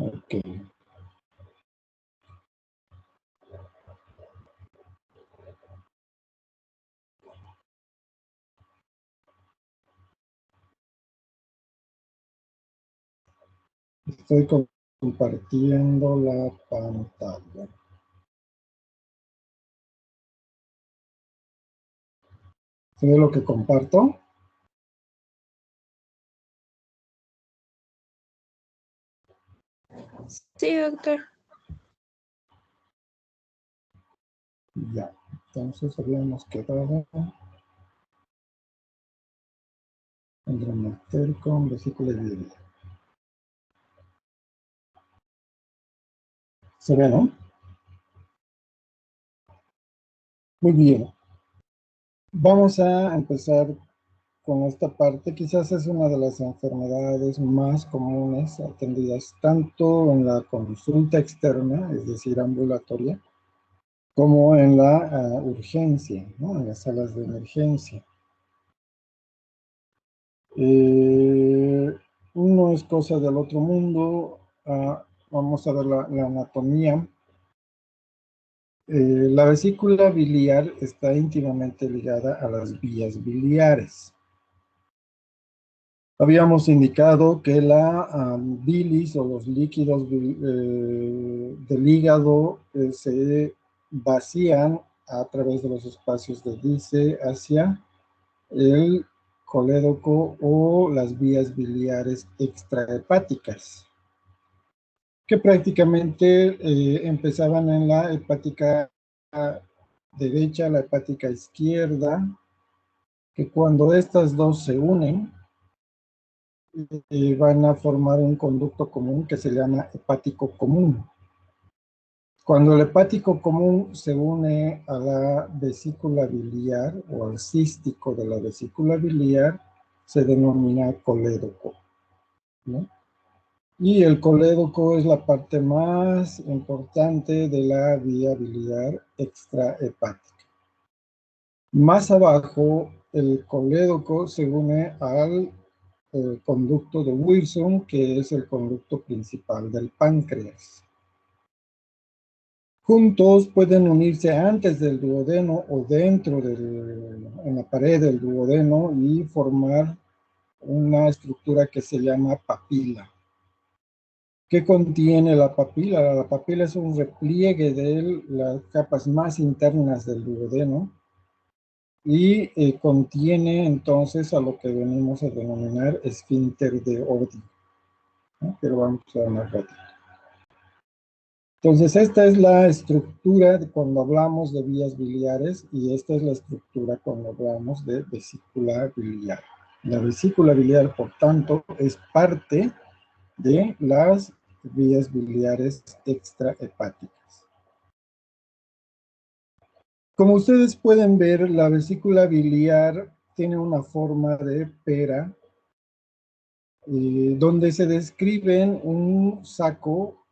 Ok. Estoy compartiendo la pantalla. ¿Se ve lo que comparto? Sí, doctor. Ya. Entonces habíamos quedado en Dramater con vesícula biliar. ¿Se ve, no? Muy bien. Vamos a empezar con esta parte. Quizás es una de las enfermedades más comunes atendidas tanto en la consulta externa, es decir, ambulatoria, como en la urgencia, ¿no? En las salas de emergencia. No es cosa del otro mundo. Vamos a ver la anatomía. La vesícula biliar está íntimamente ligada a las vías biliares. Habíamos indicado que la bilis o los líquidos del hígado se vacían a través de los espacios de Dice hacia el colédoco o las vías biliares extrahepáticas, que prácticamente empezaban en la hepática derecha, la hepática izquierda, que cuando estas dos se unen, van a formar un conducto común que se llama hepático común. Cuando el hepático común se une a la vesícula biliar o al cístico de la vesícula biliar, se denomina colédoco, ¿no? Y el colédoco es la parte más importante de la vía biliar extrahepática. Más abajo, el colédoco se une al conducto de Wilson, que es el conducto principal del páncreas. Juntos pueden unirse antes del duodeno o dentro en la pared del duodeno y formar una estructura que se llama papila. ¿Qué contiene la papila? La papila es un repliegue de las capas más internas del duodeno y contiene entonces a lo que venimos a denominar esfínter de Oddi, ¿no? Pero vamos a ver más rápido. Entonces, esta es la estructura de cuando hablamos de vías biliares y esta es la estructura cuando hablamos de vesícula biliar. La vesícula biliar, por tanto, es parte de las vías biliares extrahepáticas. Como ustedes pueden ver, la vesícula biliar tiene una forma de pera, donde se describen un saco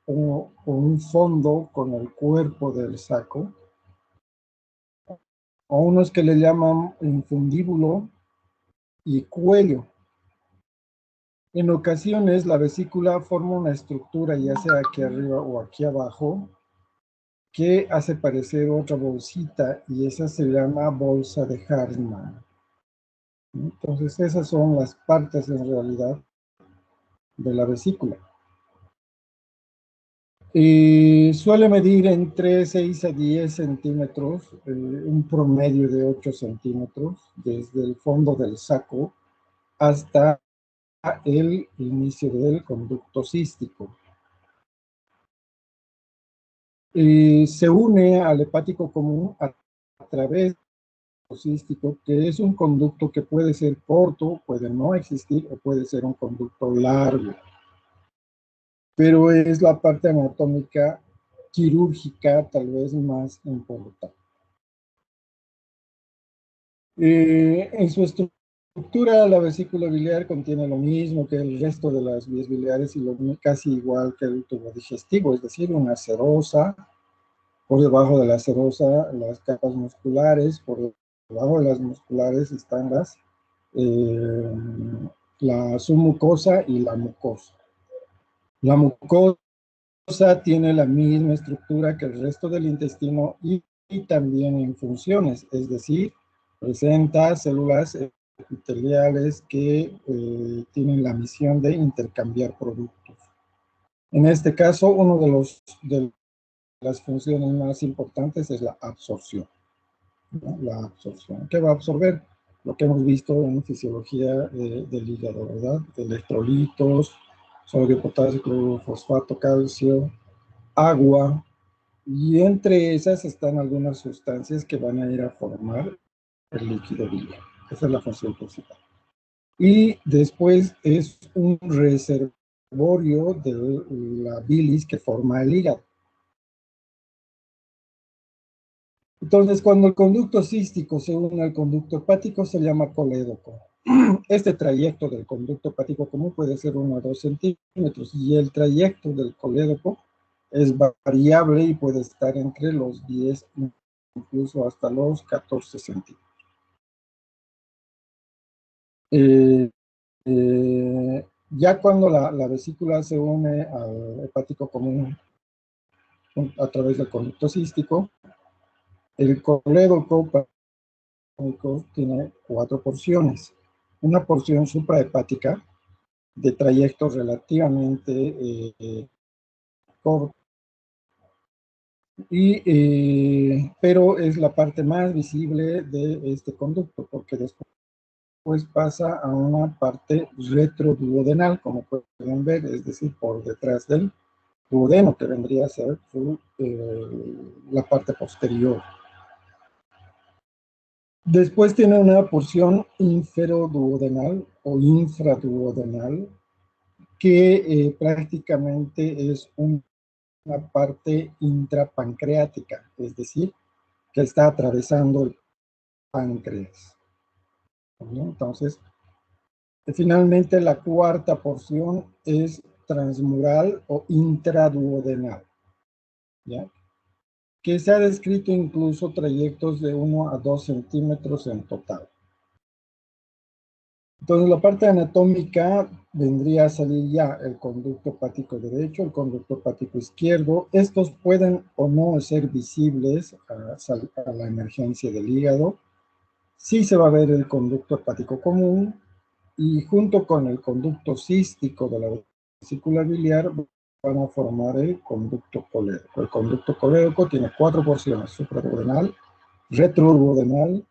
o un fondo con el cuerpo del saco, o unos que le llaman infundíbulo y cuello. En ocasiones la vesícula forma una estructura, ya sea aquí arriba o aquí abajo, que hace parecer otra bolsita y esa se llama bolsa de Hartmann. Entonces esas son las partes en realidad de la vesícula. Suele medir entre 6 a 10 centímetros, un promedio de 8 centímetros, desde el fondo del saco hasta el inicio del conducto cístico. Se une al hepático común a través del cístico, que es un conducto que puede ser corto, puede no existir o puede ser un conducto largo, pero es la parte anatómica quirúrgica tal vez más importante. En su estructura, la vesícula biliar contiene lo mismo que el resto de las vías biliares y casi igual que el tubo digestivo, es decir, una serosa. Por debajo de la serosa, las capas musculares, por debajo de las musculares están la submucosa y la mucosa. La mucosa tiene la misma estructura que el resto del intestino y también en funciones, es decir, presenta células epiteliales que tienen la misión de intercambiar productos. En este caso, uno de las funciones más importantes es la absorción, ¿no? La absorción. ¿Qué va a absorber? Lo que hemos visto en fisiología del hígado, ¿verdad? Electrolitos, sodio, potasio, cloruro, fosfato, calcio, agua, y entre esas están algunas sustancias que van a ir a formar el líquido biliar. Esa es la función principal. Y después es un reservorio de la bilis que forma el hígado. Entonces, cuando el conducto cístico se une al conducto hepático, se llama colédoco. Este trayecto del conducto hepático común puede ser 1 a 2 centímetros y el trayecto del colédoco es variable y puede estar entre los 10, incluso hasta los 14 centímetros. Ya cuando la vesícula se une al hepático común a través del conducto cístico, el colédoco tiene 4 porciones. Una porción suprahepática de trayecto relativamente corto, pero es la parte más visible de este conducto, porque después pasa a una parte retroduodenal, como pueden ver, es decir, por detrás del duodeno, que vendría a ser la parte posterior. Después tiene una porción inferoduodenal o infraduodenal, que prácticamente es una parte intrapancreática, es decir, que está atravesando el páncreas. Entonces, finalmente la cuarta porción es transmural o intraduodenal, ¿ya? Que se ha descrito incluso trayectos de 1 a 2 centímetros en total. Entonces, la parte anatómica vendría a salir ya el conducto hepático derecho, el conducto hepático izquierdo. Estos pueden o no ser visibles a la emergencia del hígado. Sí se va a ver el conducto hepático común y junto con el conducto cístico de la vesícula biliar van a formar el conducto colédoco. El conducto colédoco tiene 4 porciones: supraduodenal, retroduodenal,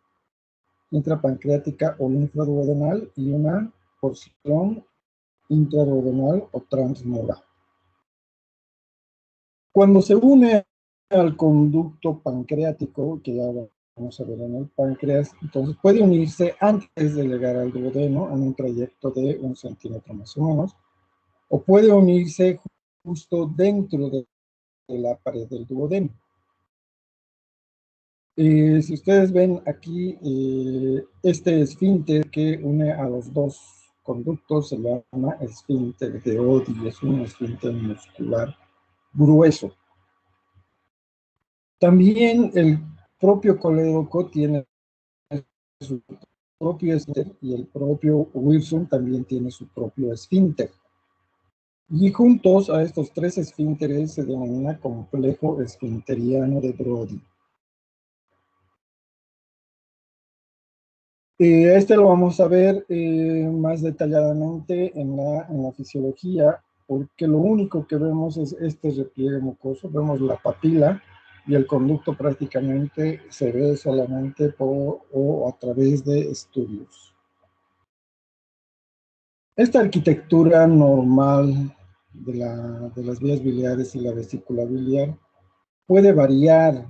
intrapancreática o infraduodenal y una porción intraduodenal o transmural. Cuando se une al conducto pancreático, que ya vamos a ver en el páncreas, entonces puede unirse antes de llegar al duodeno en un trayecto de 1 centímetro más o menos, o puede unirse justo dentro de la pared del duodeno. Si ustedes ven aquí, este esfínter que une a los dos conductos se llama esfínter de Oddi, es un esfínter muscular grueso. También el propio colédoco tiene su propio esfínter y el propio Wilson también tiene su propio esfínter. Y juntos a estos 3 esfínteres se denomina complejo esfinteriano de Brody. Este lo vamos a ver más detalladamente en la fisiología, porque lo único que vemos es este repliegue mucoso. Vemos la papila y el conducto prácticamente se ve solamente o a través de estudios. Esta arquitectura normal de las vías biliares y la vesícula biliar puede variar,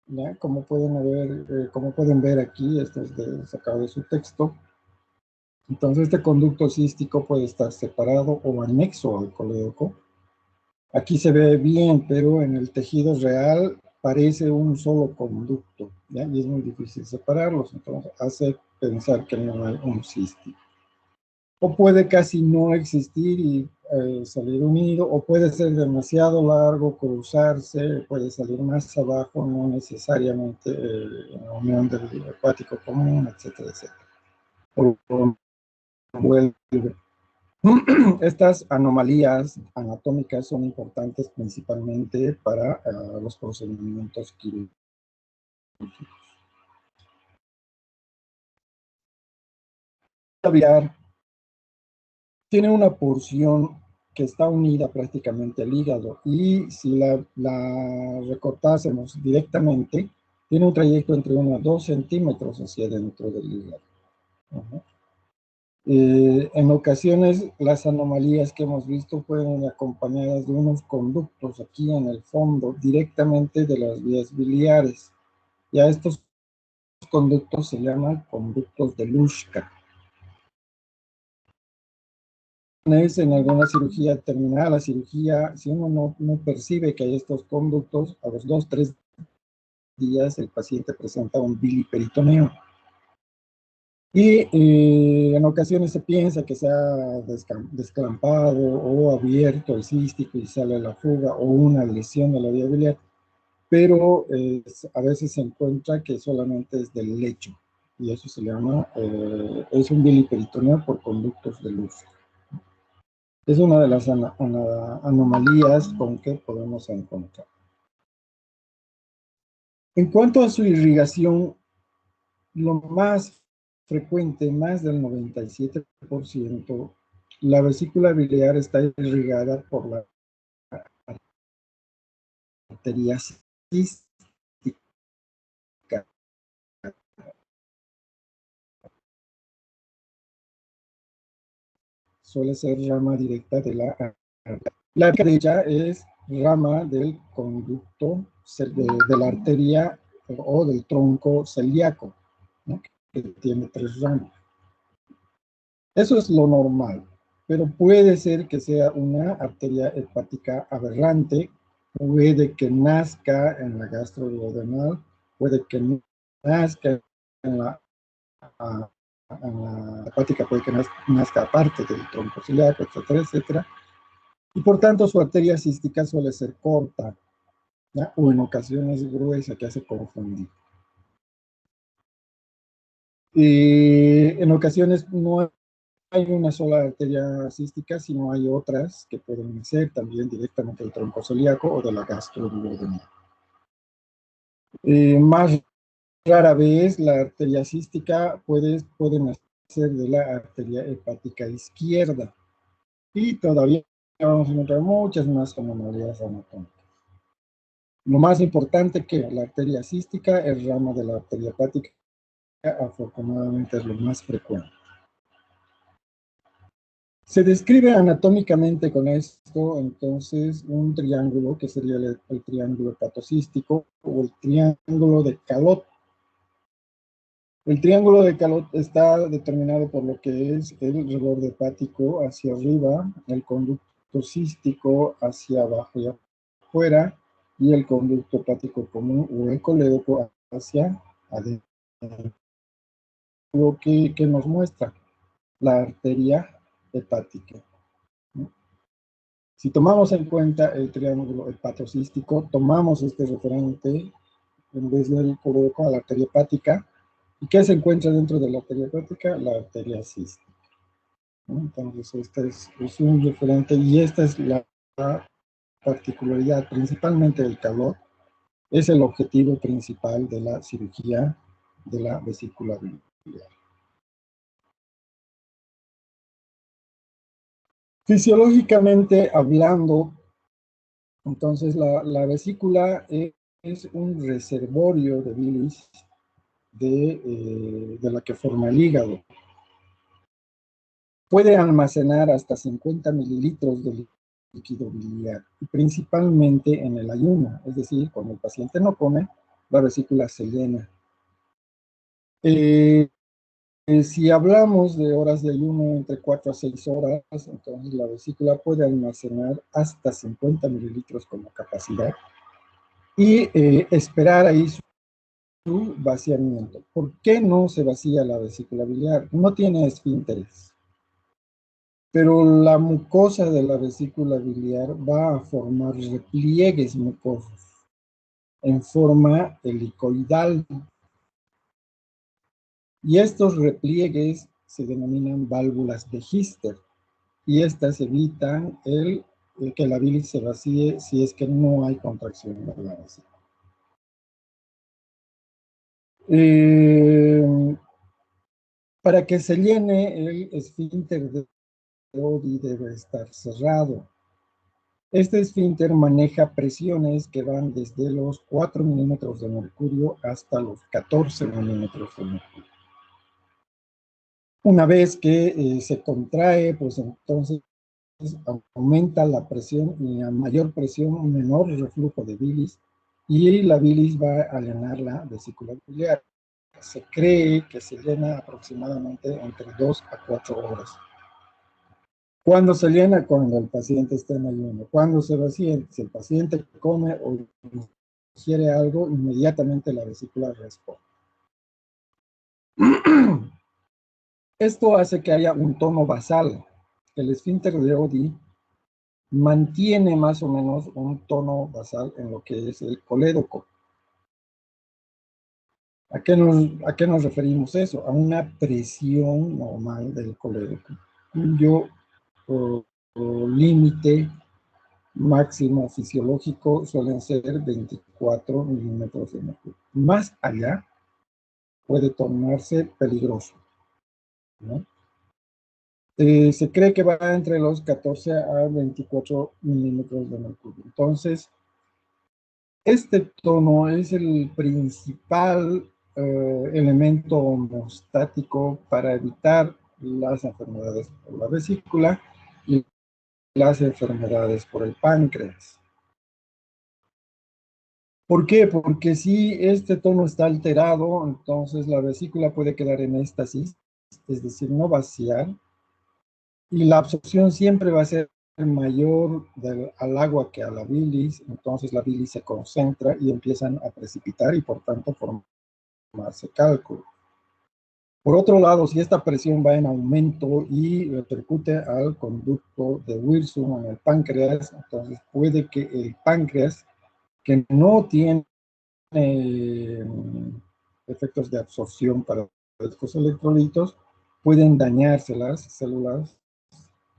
¿ya? Como pueden ver aquí, esto es sacado de su texto. Entonces, este conducto cístico puede estar separado o anexo al colédoco. Aquí se ve bien, pero en el tejido real parece un solo conducto, ¿ya? Y es muy difícil separarlos, entonces hace pensar que no hay un cístico. O puede casi no existir y salir unido, o puede ser demasiado largo, cruzarse, puede salir más abajo, no necesariamente en la unión del hepático común, etcétera, etcétera. O vuelve. Estas anomalías anatómicas son importantes principalmente para los procedimientos quirúrgicos. La biliar tiene una porción que está unida prácticamente al hígado, y si la recortásemos directamente, tiene un trayecto entre 1 a 2 centímetros hacia dentro del hígado. En ocasiones las anomalías que hemos visto pueden ir acompañadas de unos conductos aquí en el fondo, directamente de las vías biliares. Ya estos conductos se llaman conductos de Luschka. En alguna cirugía terminada la cirugía, si uno no percibe que hay estos conductos, a los 2-3 días el paciente presenta un biliperitoneo. Y en ocasiones se piensa que se ha desclampado o abierto el cístico y sale la fuga, o una lesión de la vía biliar, pero a veces se encuentra que solamente es del lecho, y eso se llama, es un biliperitoneo por conductos de luz. Es una de las anomalías con que podemos encontrar. En cuanto a su irrigación, lo más frecuente, más del 97%, la vesícula biliar está irrigada por la arteria cística. Suele ser rama directa de la arteria. La derecha es rama del conducto de la arteria o del tronco celíaco, ¿no?, que tiene 3 ramas. Eso es lo normal, pero puede ser que sea una arteria hepática aberrante, puede que nazca en la gastroduodenal, puede que nazca en la hepática, puede que nazca aparte del tronco celíaco, etcétera, etcétera. Y por tanto su arteria cística suele ser corta, ¿ya?, o en ocasiones gruesa, que hace confundir. En ocasiones no hay una sola arteria cística, sino hay otras que pueden ser también directamente del tronco celíaco o de la gastroduodenal. Más rara vez la arteria cística puede nacer de la arteria hepática izquierda, y todavía vamos a encontrar muchas más anomalías anatómicas. Lo más importante, que la arteria cística es rama de la arteria hepática, afortunadamente es lo más frecuente. Se describe anatómicamente con esto, entonces, un triángulo que sería el triángulo hepatocístico o el triángulo de Calot. El triángulo de Calot está determinado por lo que es el reborde hepático hacia arriba, el conducto cístico hacia abajo y afuera, y el conducto hepático común o el colédoco hacia adentro. Lo que nos muestra la arteria hepática. Si tomamos en cuenta el triángulo hepatocístico, tomamos este referente en vez del colédoco a la arteria hepática. ¿Y qué se encuentra dentro de la arteria hepática? La arteria cística. Entonces, este es un referente, y esta es la particularidad principalmente del Calot. Es el objetivo principal de la cirugía de la vesícula biliar. Fisiológicamente hablando, entonces la vesícula es un reservorio de bilis de la que forma el hígado. Puede almacenar hasta 50 mililitros de líquido biliar, y principalmente en el ayuno, es decir, cuando el paciente no come, la vesícula se llena. Si hablamos de horas de ayuno entre 4 a 6 horas, entonces la vesícula puede almacenar hasta 50 mililitros como capacidad, y esperar ahí su vaciamiento. ¿Por qué no se vacía la vesícula biliar? No tiene esfínteres, pero la mucosa de la vesícula biliar va a formar repliegues mucosos en forma helicoidal, y estos repliegues se denominan válvulas de Hister. y estas evitan que la bilis se vacíe si es que no hay contracción de la vesícula. Para que se llene, el esfínter de Oddi debe estar cerrado. Este esfínter maneja presiones que van desde los 4 milímetros de mercurio hasta los 14 milímetros de mercurio. Una vez que se contrae, pues entonces aumenta la presión, y a mayor presión, un menor reflujo de bilis, y la bilis va a llenar la vesícula biliar. Se cree que se llena aproximadamente entre 2 a 4 horas. ¿Cuándo se llena? Cuando el paciente está en ayuno. ¿Cuándo se vacía? Si el paciente come o ingiere algo, inmediatamente la vesícula responde. Esto hace que haya un tono basal. El esfínter de Oddi mantiene más o menos un tono basal en lo que es el colédoco. ¿A qué nos referimos eso? A una presión normal del colédoco, cuyo límite máximo fisiológico suelen ser 24 milímetros de mercurio. Más allá puede tornarse peligroso, ¿no? Se cree que va entre los 14 a 24 milímetros de mercurio. Entonces, este tono es el principal elemento homeostático para evitar las enfermedades por la vesícula y las enfermedades por el páncreas. ¿Por qué? Porque si este tono está alterado, entonces la vesícula puede quedar en éstasis, es decir, no vaciar, y la absorción siempre va a ser mayor al agua que a la bilis, entonces la bilis se concentra y empiezan a precipitar y por tanto formarse cálculo. Por otro lado, si esta presión va en aumento y repercute al conducto de Wirsum en el páncreas, entonces puede que el páncreas, que no tiene efectos de absorción para estos electrolitos, pueden dañarse las células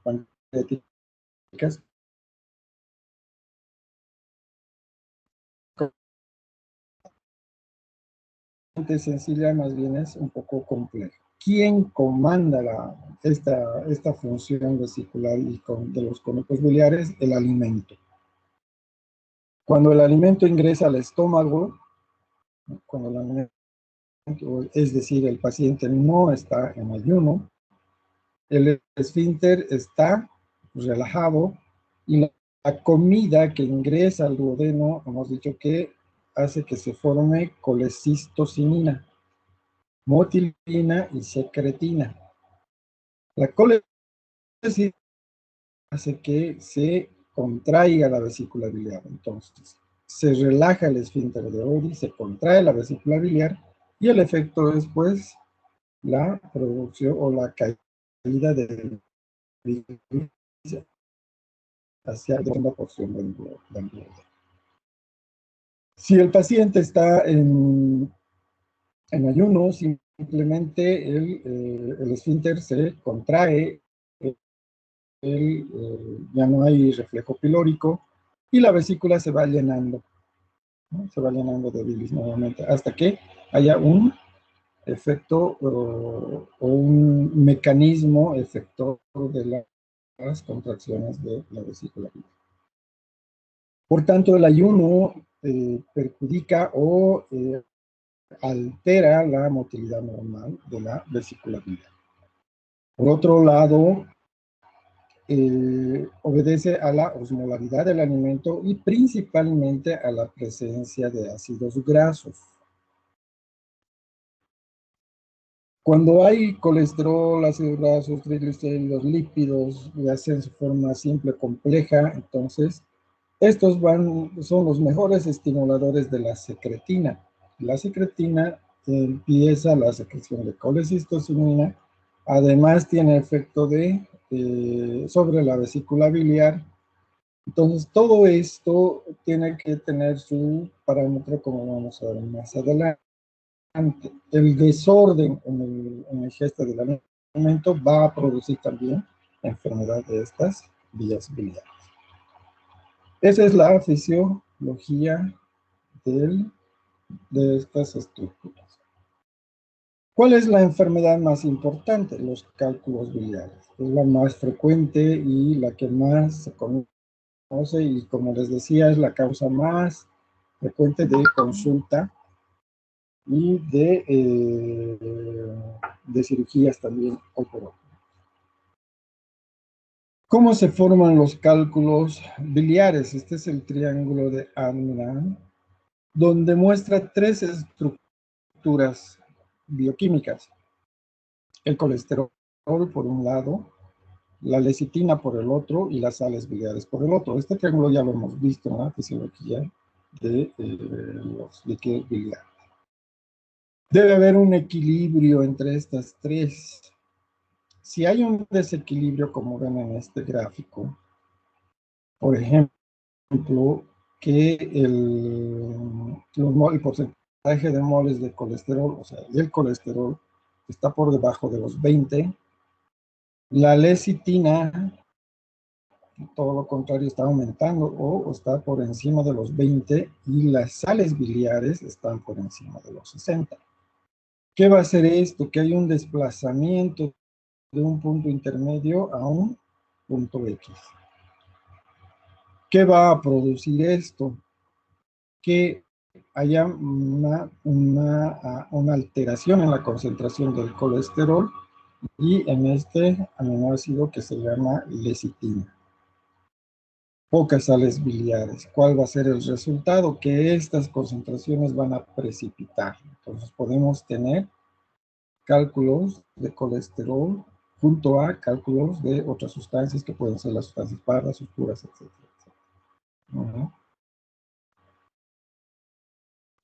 pancreáticas. Sencilla, más bien es un poco compleja. ¿Quién comanda esta función vesicular y de los conductos biliares? El alimento. Cuando el alimento ingresa al estómago, cuando el alimento, es decir, el paciente no está en ayuno, el esfínter está relajado y la comida que ingresa al duodeno, hemos dicho que hace que se forme colecistocinina, motilina y secretina. La colecistocinina hace que se contraiga la vesícula biliar. Entonces, se relaja el esfínter de Oddi, se contrae la vesícula biliar y el efecto es, pues, la producción o la caída de hacia la segunda porción del duodeno. Si el paciente está en ayuno, simplemente el esfínter se contrae, ya no hay reflejo pilórico y la vesícula se va llenando, ¿no? Se va llenando de bilis nuevamente hasta que haya un efecto o un mecanismo efector de las contracciones de la vesícula biliar. Por tanto, el ayuno perjudica o altera la motilidad normal de la vesícula biliar. Por otro lado, obedece a la osmolaridad del alimento y principalmente a la presencia de ácidos grasos. Cuando hay colesterol, ácidos grasos, triglicéridos, lípidos, ya sea en su forma simple o compleja, entonces estos son los mejores estimuladores de la secretina. La secretina empieza la secreción de colecistocinina, además tiene efecto sobre la vesícula biliar. Entonces todo esto tiene que tener su parámetro, como vamos a ver más adelante. El desorden en el gesto del alimento va a producir también enfermedad de estas vías biliares. Esa es la fisiología de estas estructuras. ¿Cuál es la enfermedad más importante? Los cálculos biliares. Es la más frecuente y la que más se conoce y, como les decía, es la causa más frecuente de consulta y de cirugías también hoy por hoy. ¿Cómo se forman los cálculos biliares? Este es el triángulo de Adnan, donde muestra tres estructuras bioquímicas. El colesterol por un lado, la lecitina por el otro y las sales biliares por el otro. Este triángulo ya lo hemos visto en la fisiología de los líquidos biliares. Debe haber un equilibrio entre estas tres. Si hay un desequilibrio, como ven en este gráfico, por ejemplo, que el porcentaje de moles de colesterol, o sea, del colesterol, está por debajo de los 20, la lecitina, todo lo contrario, está aumentando o está por encima de los 20 y las sales biliares están por encima de los 60. ¿Qué va a hacer esto? Que hay un desplazamiento de un punto intermedio a un punto X. ¿Qué va a producir esto? Que haya una alteración en la concentración del colesterol y en este aminoácido que se llama lecitina. Pocas sales biliares. ¿Cuál va a ser el resultado? Que estas concentraciones van a precipitar. Entonces podemos tener cálculos de colesterol junto a cálculos de otras sustancias que pueden ser las sustancias pardas, oscuras, etc.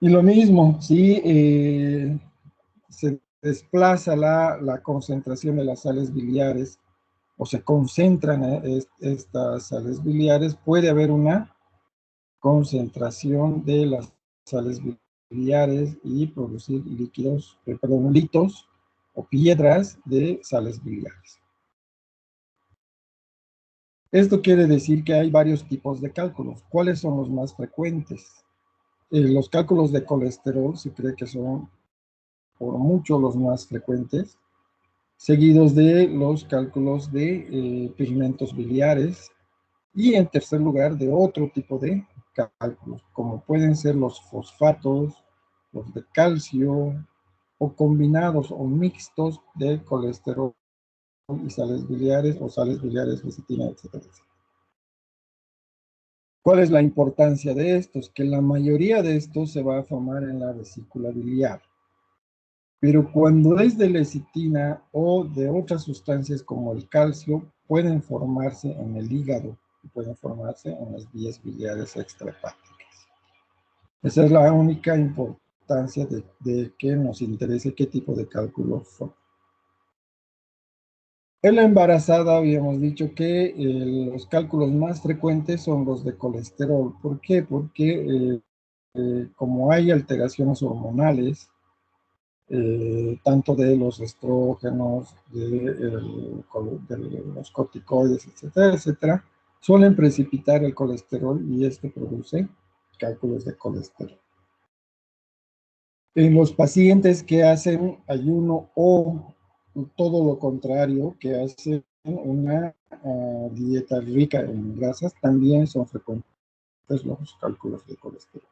Y lo mismo, si se desplaza la concentración de las sales biliares o se concentran estas sales biliares, puede haber una concentración de las sales biliares y producir líquidos, litos o piedras de sales biliares. Esto quiere decir que hay varios tipos de cálculos. ¿Cuáles son los más frecuentes? Los cálculos de colesterol se cree que son por mucho los más frecuentes, seguidos de los cálculos de pigmentos biliares y en tercer lugar de otro tipo de cálculos, como pueden ser los fosfatos, los de calcio o combinados o mixtos de colesterol y sales biliares o sales biliares, lecitina, etcétera. ¿Cuál es la importancia de estos? Que la mayoría de estos se va a formar en la vesícula biliar. Pero cuando es de lecitina o de otras sustancias como el calcio, pueden formarse en el hígado y pueden formarse en las vías biliares extrahepáticas. Esa es la única importancia de que nos interese qué tipo de cálculos son. En la embarazada habíamos dicho que los cálculos más frecuentes son los de colesterol. ¿Por qué? Porque como hay alteraciones hormonales, tanto de los estrógenos, de los corticoides, etcétera, etcétera, suelen precipitar el colesterol y esto produce cálculos de colesterol. En los pacientes que hacen ayuno o todo lo contrario, que hacen una dieta rica en grasas, también son frecuentes los cálculos de colesterol.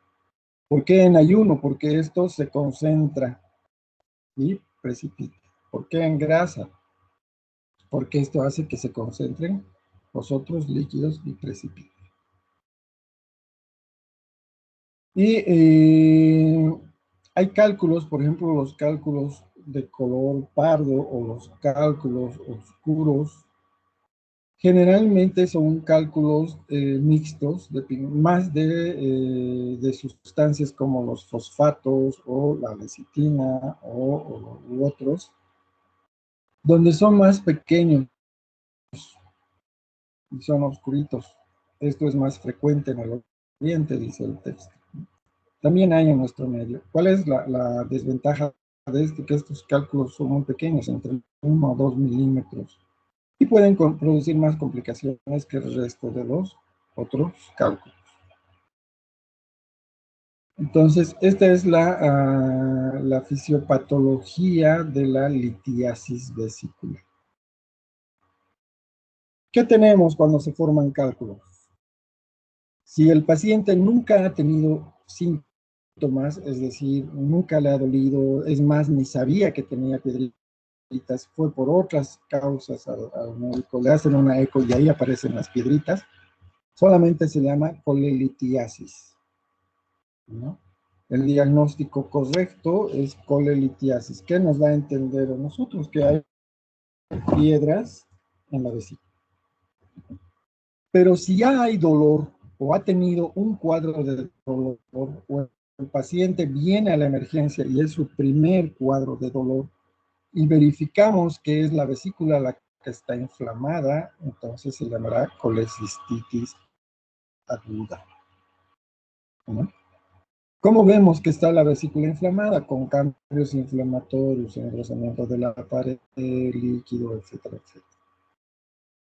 ¿Por qué en ayuno? Porque esto se concentra y precipita. ¿Por qué en grasa? Porque esto hace que se concentren los otros líquidos y precipiten. Y hay cálculos, por ejemplo, los cálculos de color pardo o los cálculos oscuros. Generalmente son cálculos mixtos, más de sustancias como los fosfatos o la lecitina u otros, donde son más pequeños y son oscuritos. Esto es más frecuente en el oriente, dice el texto. También hay en nuestro medio. ¿Cuál es la desventaja de esto? Que estos cálculos son muy pequeños, entre 1 o 2 milímetros. y pueden producir más complicaciones que el resto de los otros cálculos. Entonces, esta es la fisiopatología de la litiasis vesicular. ¿Qué tenemos cuando se forman cálculos? Si el paciente nunca ha tenido síntomas, es decir, nunca le ha dolido, es más, ni sabía que tenía piedritas, fue por otras causas al médico, le hacen una eco y ahí aparecen las piedritas, solamente se llama colelitiasis, ¿no? El diagnóstico correcto es colelitiasis. ¿Qué nos da a entender a nosotros? Que hay piedras en la vesícula. Pero si ya hay dolor o ha tenido un cuadro de dolor o el paciente viene a la emergencia y es su primer cuadro de dolor y verificamos que es la vesícula la que está inflamada, entonces se llamará colecistitis aguda, ¿no? ¿Cómo vemos que está la vesícula inflamada? Con cambios inflamatorios, engrosamiento de la pared, líquido, etcétera, etcétera.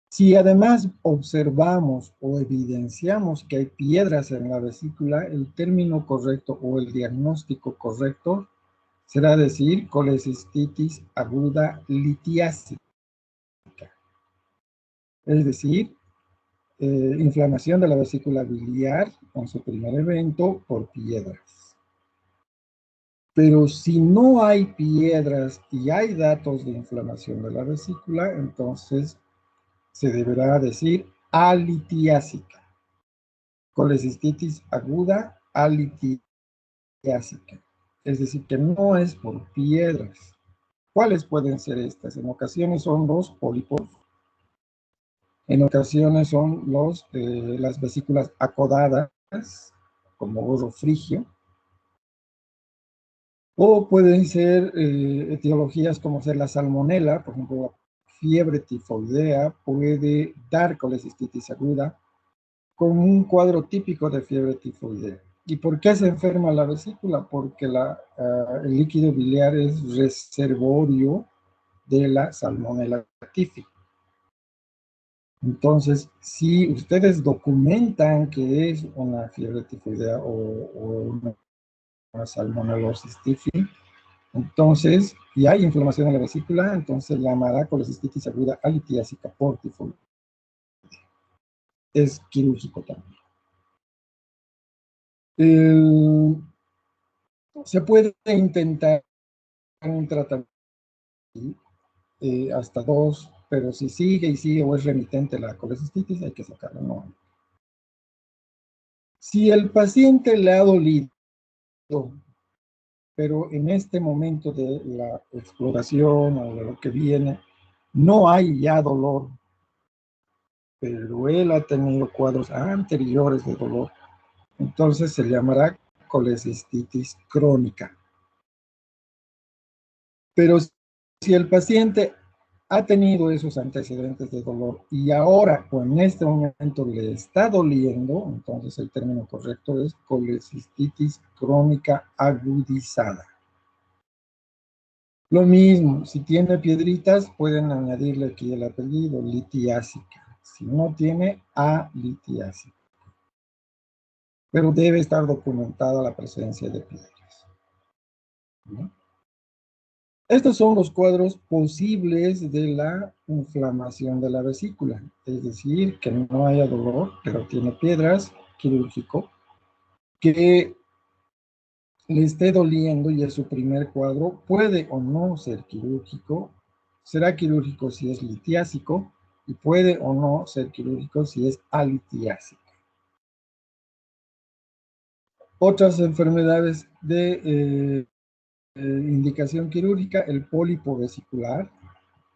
Si además observamos o evidenciamos que hay piedras en la vesícula, el término correcto o el diagnóstico correcto será decir colecistitis aguda litiásica. Es decir, inflamación de la vesícula biliar con su primer evento por piedras. Pero si no hay piedras y hay datos de inflamación de la vesícula, entonces se deberá decir alitiásica. Colecistitis aguda alitiásica. Es decir, que no es por piedras. ¿Cuáles pueden ser estas? En ocasiones son los pólipos. En ocasiones son las vesículas acodadas, como gorro frigio. O pueden ser etiologías como ser la salmonela, por ejemplo, la fiebre tifoidea puede dar colecistitis aguda con un cuadro típico de fiebre tifoidea. ¿Y por qué se enferma la vesícula? Porque el líquido biliar es reservorio de la salmonela tifi. Entonces, si ustedes documentan que es una fiebre tifoidea o una salmonelosis tifi, entonces, y hay inflamación en la vesícula, entonces la llamará colecistitis aguda alitiásica por tifoidea. Es quirúrgico también. Se puede intentar un tratamiento hasta 2, pero si sigue y sigue o es remitente la colecistitis, hay que sacarla. No. Si el paciente le ha dolido, pero en este momento de la exploración o de lo que viene, no hay ya dolor, pero él ha tenido cuadros anteriores de dolor, entonces se llamará colecistitis crónica. Pero si el paciente ha tenido esos antecedentes de dolor y ahora o en este momento le está doliendo, entonces el término correcto es colecistitis crónica agudizada. Lo mismo, si tiene piedritas, pueden añadirle aquí el apellido, litiásica. Si no tiene, alitiásica. Pero debe estar documentada la presencia de piedras, ¿no? Estos son los cuadros posibles de la inflamación de la vesícula, es decir, que no haya dolor, pero tiene piedras, quirúrgico, que le esté doliendo y es su primer cuadro, puede o no ser quirúrgico, será quirúrgico si es litiásico y puede o no ser quirúrgico si es alitiásico. Otras enfermedades de indicación quirúrgica, el pólipo vesicular,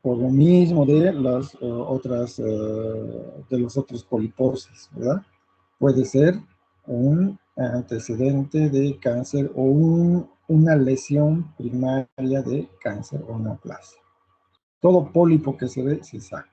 por lo mismo de las de los otros poliposis, ¿verdad? Puede ser un antecedente de cáncer o una lesión primaria de cáncer o neoplasia. Todo pólipo que se ve se saca.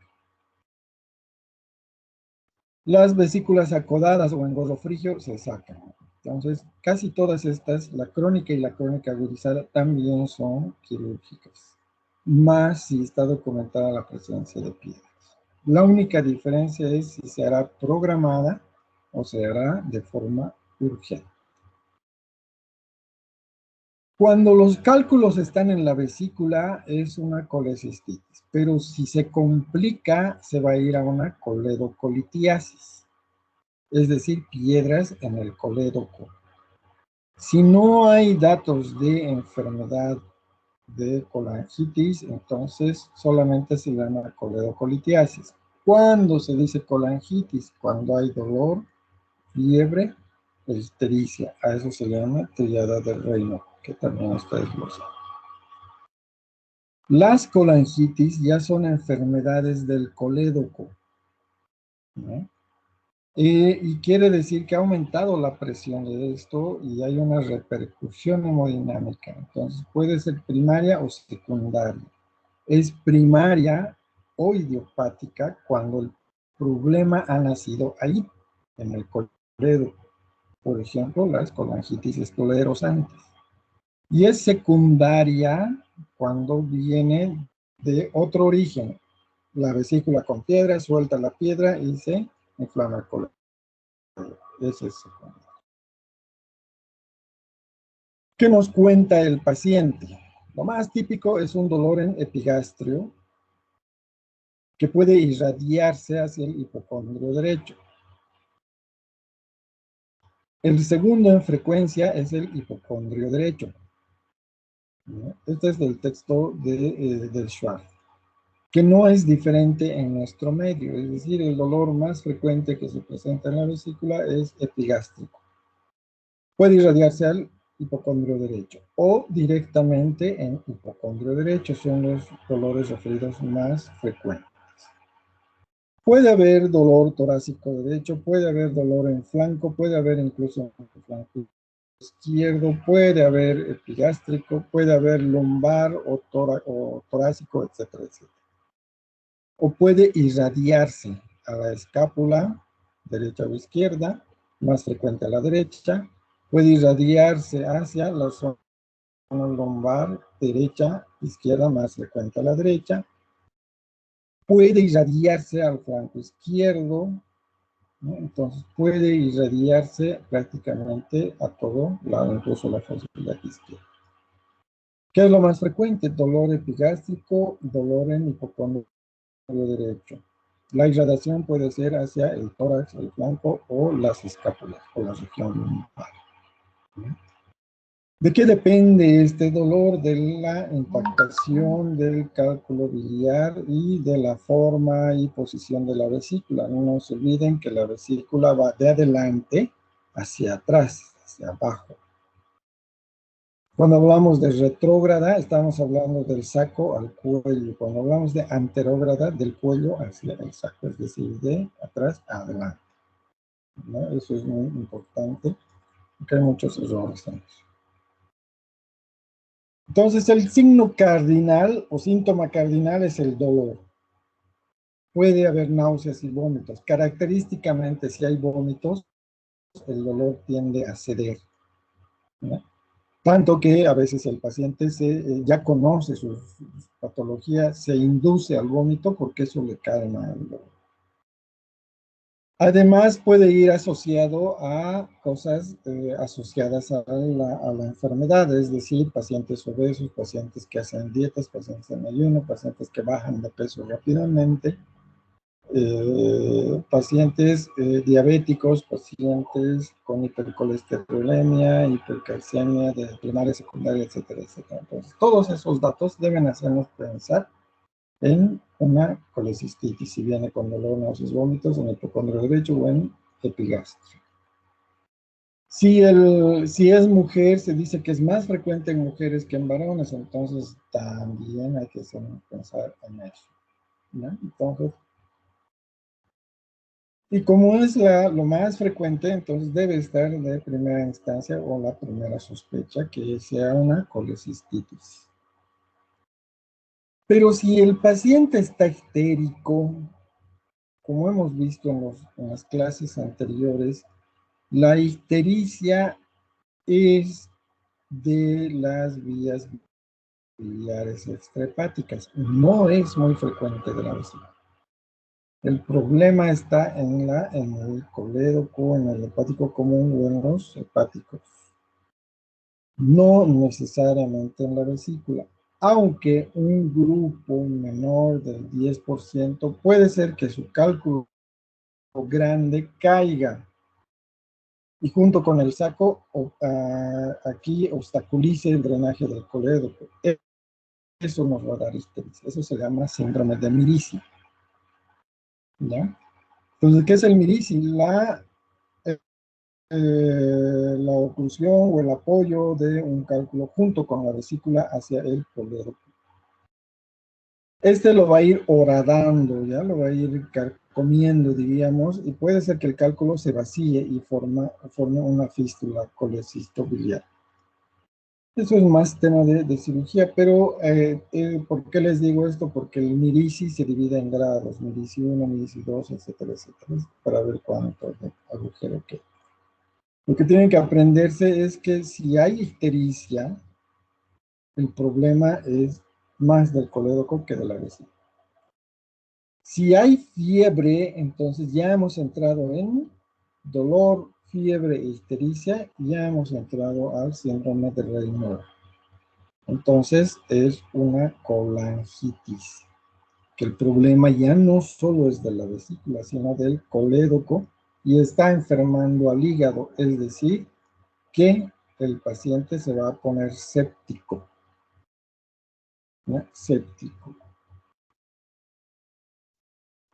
Las vesículas acodadas o engorro frigio se sacan. Entonces, casi todas estas, la crónica y la crónica agudizada, también son quirúrgicas, más si está documentada la presencia de piedras. La única diferencia es si se hará programada o se hará de forma urgente. Cuando los cálculos están en la vesícula es una colecistitis, pero si se complica se va a ir a una coledocolitiasis, es decir, piedras en el colédoco. Si no hay datos de enfermedad de colangitis, entonces solamente se llama coledocolitiasis. ¿Cuándo se dice colangitis? Cuando hay dolor, fiebre, ictericia. A eso se llama triada del reino, que también ustedes lo saben. Las colangitis ya son enfermedades del colédoco, ¿no? Y quiere decir que ha aumentado la presión de esto y hay una repercusión hemodinámica. Entonces puede ser primaria o secundaria. Es primaria o idiopática cuando el problema ha nacido ahí, en el colédoco. Por ejemplo, las colangitis esclerosantes. Y es secundaria cuando viene de otro origen. La vesícula con piedra, suelta la piedra y se inflama el colédoco. Ese es secundario. ¿Qué nos cuenta el paciente? Lo más típico es un dolor en epigastrio que puede irradiarse hacia el hipocondrio derecho. El segundo en frecuencia es el hipocondrio derecho. Este es del texto del Schwartz, que no es diferente en nuestro medio, es decir, el dolor más frecuente que se presenta en la vesícula es epigástrico. Puede irradiarse al hipocondrio derecho o directamente en hipocondrio derecho, son los dolores referidos más frecuentes. Puede haber dolor torácico derecho, puede haber dolor en flanco, puede haber incluso en flanco izquierdo, puede haber epigástrico, puede haber lumbar o torácico, etcétera, etcétera. O puede irradiarse a la escápula, derecha o izquierda, más frecuente a la derecha, puede irradiarse hacia la zona lumbar, derecha, izquierda, más frecuente a la derecha, puede irradiarse al flanco izquierdo, ¿no? Entonces puede irradiarse prácticamente a todo lado, incluso la faucilla izquierda. ¿Qué es lo más frecuente? Dolor epigástrico, dolor en hipocondrio derecho. La irradiación puede ser hacia el tórax, el flanco o las escápulas o la región lumbar. ¿De qué depende este dolor? De la impactación del cálculo biliar y de la forma y posición de la vesícula. No se olviden que la vesícula va de adelante hacia atrás, hacia abajo. Cuando hablamos de retrógrada, estamos hablando del saco al cuello. Cuando hablamos de anterógrada, del cuello hacia el saco, es decir, de atrás a adelante, ¿no? Eso es muy importante, porque hay muchos errores en eso. Entonces, el signo cardinal o síntoma cardinal es el dolor. Puede haber náuseas y vómitos. Característicamente, si hay vómitos, el dolor tiende a ceder, ¿no? Tanto que a veces el paciente ya conoce su patología, se induce al vómito porque eso le calma el dolor. Además, puede ir asociado a cosas asociadas a la enfermedad, es decir, pacientes obesos, pacientes que hacen dietas, pacientes en ayuno, pacientes que bajan de peso rápidamente, pacientes diabéticos, pacientes con hipercolesterolemia, hipercalcemia de primaria, secundaria, etcétera, etcétera. Entonces, todos esos datos deben hacernos pensar en una colecistitis, si viene con dolor, náuseas, vómitos, en el hipocondrio derecho o en epigastrio. Si es mujer, se dice que es más frecuente en mujeres que en varones, entonces también hay que pensar en eso, ¿no? Entonces, y como es lo más frecuente, entonces debe estar de primera instancia o la primera sospecha que sea una colecistitis. Pero si el paciente está histérico, como hemos visto en las clases anteriores, la ictericia es de las vías biliares extrahepáticas. No es muy frecuente de la vesícula. El problema está en el colédoco, en el hepático común o en los hepáticos. No necesariamente en la vesícula. Aunque un grupo menor del 10% puede ser que su cálculo grande caiga y junto con el saco aquí obstaculice el drenaje del colédoco. Eso nos va a dar ictericia. Eso se llama síndrome de Mirici. ¿Ya? Entonces, ¿qué es el Mirici? La oclusión o el apoyo de un cálculo junto con la vesícula hacia el colédoco. Este lo va a ir horadando, ya lo va a ir comiendo, diríamos, y puede ser que el cálculo se vacíe y forme una fístula colecistobiliar. Eso es más tema de cirugía, pero ¿por qué les digo esto? Porque el Mirici se divide en grados, Mirici 1, Mirici 2, etcétera, etcétera, para ver cuánto de agujero queda. Lo que tienen que aprenderse es que si hay ictericia, el problema es más del colédoco que de la vesícula. Si hay fiebre, entonces ya hemos entrado en dolor, fiebre e ictericia, ya hemos entrado al síndrome de Raynaud. Entonces es una colangitis, que el problema ya no solo es de la vesícula, sino del colédoco y está enfermando al hígado, es decir, que el paciente se va a poner séptico, ¿no? Séptico.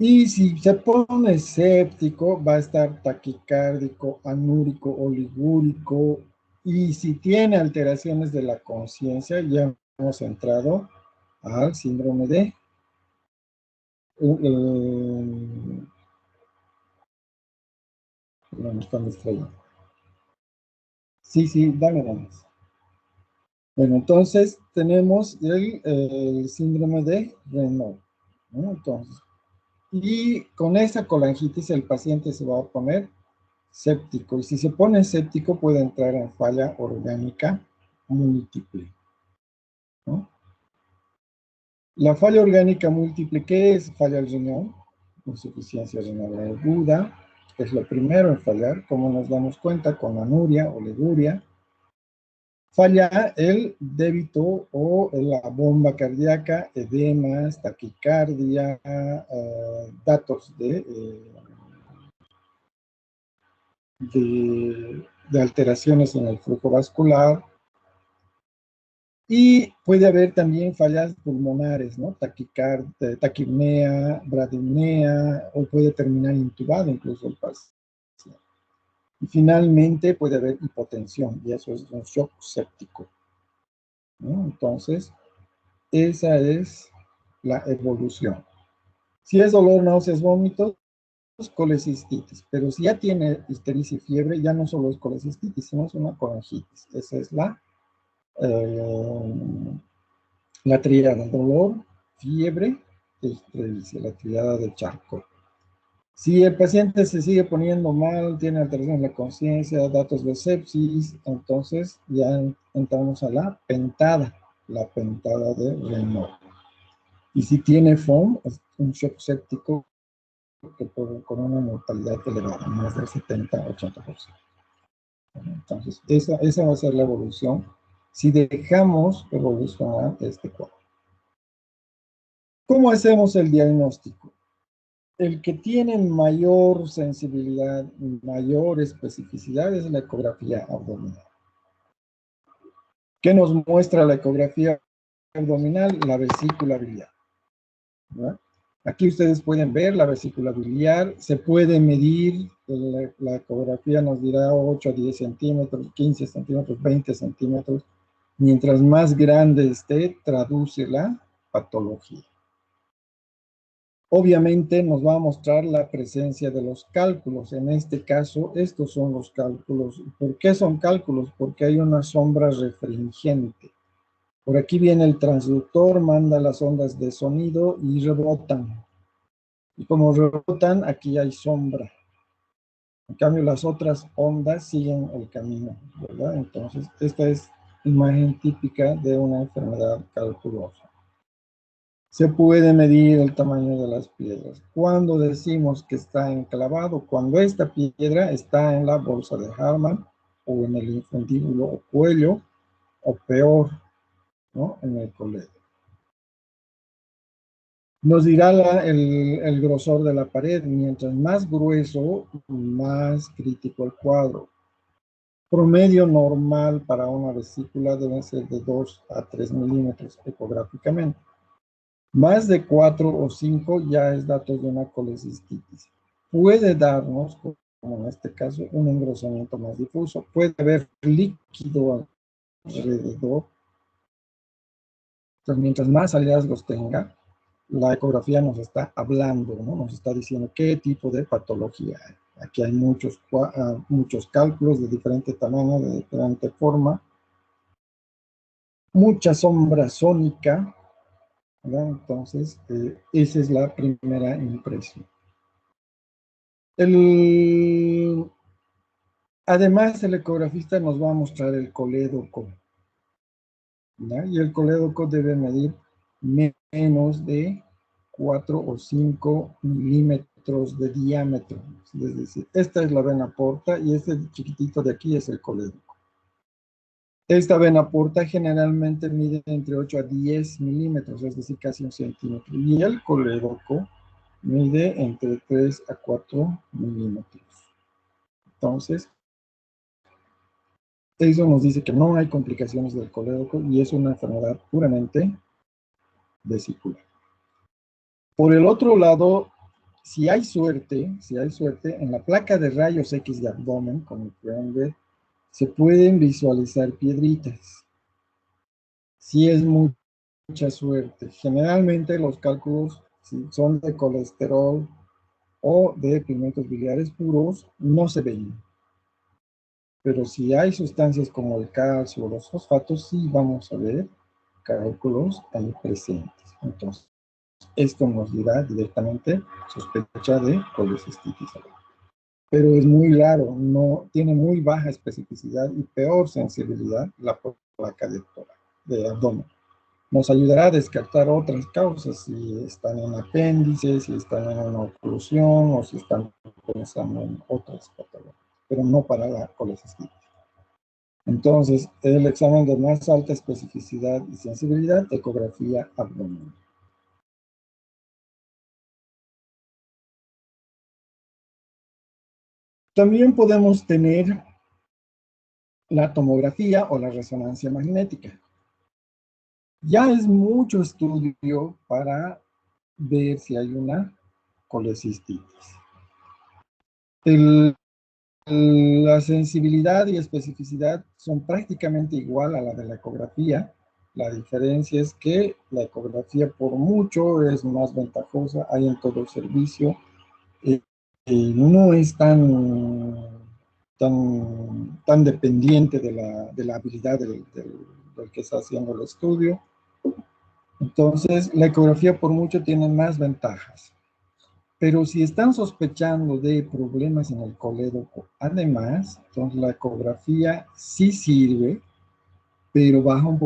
Y si se pone séptico, va a estar taquicárdico, anúrico, oligúrico, y si tiene alteraciones de la conciencia, ya hemos entrado al síndrome de no me están distrayendo. Sí, dame más. Bueno, entonces tenemos el síndrome de Raynaud, ¿no? Entonces, y con esa colangitis el paciente se va a poner séptico. Y si se pone séptico puede entrar en falla orgánica múltiple, ¿no? La falla orgánica múltiple, ¿qué es falla del riñón? Insuficiencia renal aguda, es lo primero en fallar, como nos damos cuenta con anuria, oliguria. Falla el débito o la bomba cardíaca, edemas, taquicardia, datos de alteraciones en el flujo vascular, y puede haber también fallas pulmonares, ¿no? Taquipnea, bradipnea, o puede terminar intubado incluso el paciente. Y finalmente puede haber hipotensión, y eso es un shock séptico, ¿no? Entonces, esa es la evolución. Si es dolor, náuseas, vómitos, colecistitis. Pero si ya tiene ictericia y fiebre, ya no solo es colecistitis, sino es una colangitis. Esa es la tríada: dolor, fiebre e ictericia, la tríada de Charcot. Si el paciente se sigue poniendo mal, tiene alteración en la conciencia, datos de sepsis, entonces ya entramos a la pentada de Raynaud. Y si tiene FOM, es un shock séptico con una mortalidad elevada, más del 70-80%. Entonces, esa va a ser la evolución si dejamos evolucionar este cuadro. ¿Cómo hacemos el diagnóstico? El que tiene mayor sensibilidad, mayor especificidad es la ecografía abdominal. ¿Qué nos muestra la ecografía abdominal? La vesícula biliar, ¿verdad? Aquí ustedes pueden ver la vesícula biliar, se puede medir, la ecografía nos dirá 8 a 10 centímetros, 15 centímetros, 20 centímetros. Mientras más grande esté, traduce la patología. Obviamente nos va a mostrar la presencia de los cálculos. En este caso, estos son los cálculos. ¿Por qué son cálculos? Porque hay una sombra refringente. Por aquí viene el transductor, manda las ondas de sonido y rebotan. Y como rebotan, aquí hay sombra. En cambio, las otras ondas siguen el camino, ¿verdad? Entonces, esta es imagen típica de una enfermedad calculosa. Se puede medir el tamaño de las piedras. Cuando decimos que está enclavado, cuando esta piedra está en la bolsa de Hartmann o en el infundíbulo o cuello, o peor, ¿no? En el coledo. Nos dirá el grosor de la pared. Mientras más grueso, más crítico el cuadro. Promedio normal para una vesícula debe ser de 2 a 3 milímetros ecográficamente. Más de 4 o 5 ya es datos de una colecistitis. Puede darnos, como en este caso, un engrosamiento más difuso. Puede haber líquido alrededor. Entonces, mientras más hallazgos tenga, la ecografía nos está hablando, ¿no? Nos está diciendo qué tipo de patología hay. Aquí hay muchos cálculos de diferente tamaño, de diferente forma. Mucha sombra sónica, ¿verdad? Entonces, esa es la primera impresión. Además, el ecografista nos va a mostrar el colédoco, ¿ya? Y el colédoco debe medir menos de 4 o 5 milímetros de diámetro. Es decir, esta es la vena porta y este chiquitito de aquí es el colédoco. Esta vena porta generalmente mide entre 8 a 10 milímetros, es decir, casi un centímetro. Y el colédoco mide entre 3 a 4 milímetros. Entonces, eso nos dice que no hay complicaciones del colédoco y es una enfermedad puramente vesicular. Por el otro lado, si hay suerte, en la placa de rayos X de abdomen, como pueden ver, se pueden visualizar piedritas. Si es mucha suerte. Generalmente los cálculos, si son de colesterol o de pigmentos biliares puros, no se ven. Pero si hay sustancias como el calcio o los fosfatos, sí vamos a ver cálculos ahí presentes. Entonces, esto nos dirá directamente sospecha de colecistitis. Pero es muy raro, no tiene muy baja especificidad y peor sensibilidad la placa de abdomen. Nos ayudará a descartar otras causas, si están en apéndice, si están en una oclusión o si están pensando en otras patologías, pero no para la colecistitis. Entonces, el examen de más alta especificidad y sensibilidad, ecografía abdominal. También podemos tener la tomografía o la resonancia magnética. Ya es mucho estudio para ver si hay una colecistitis. La sensibilidad y especificidad son prácticamente igual a la de la ecografía. La diferencia es que la ecografía por mucho es más ventajosa, hay en todo servicio, no es tan dependiente de la habilidad del que está haciendo el estudio. Entonces, la ecografía por mucho tiene más ventajas. Pero si están sospechando de problemas en el colédoco, además, entonces la ecografía sí sirve, pero baja un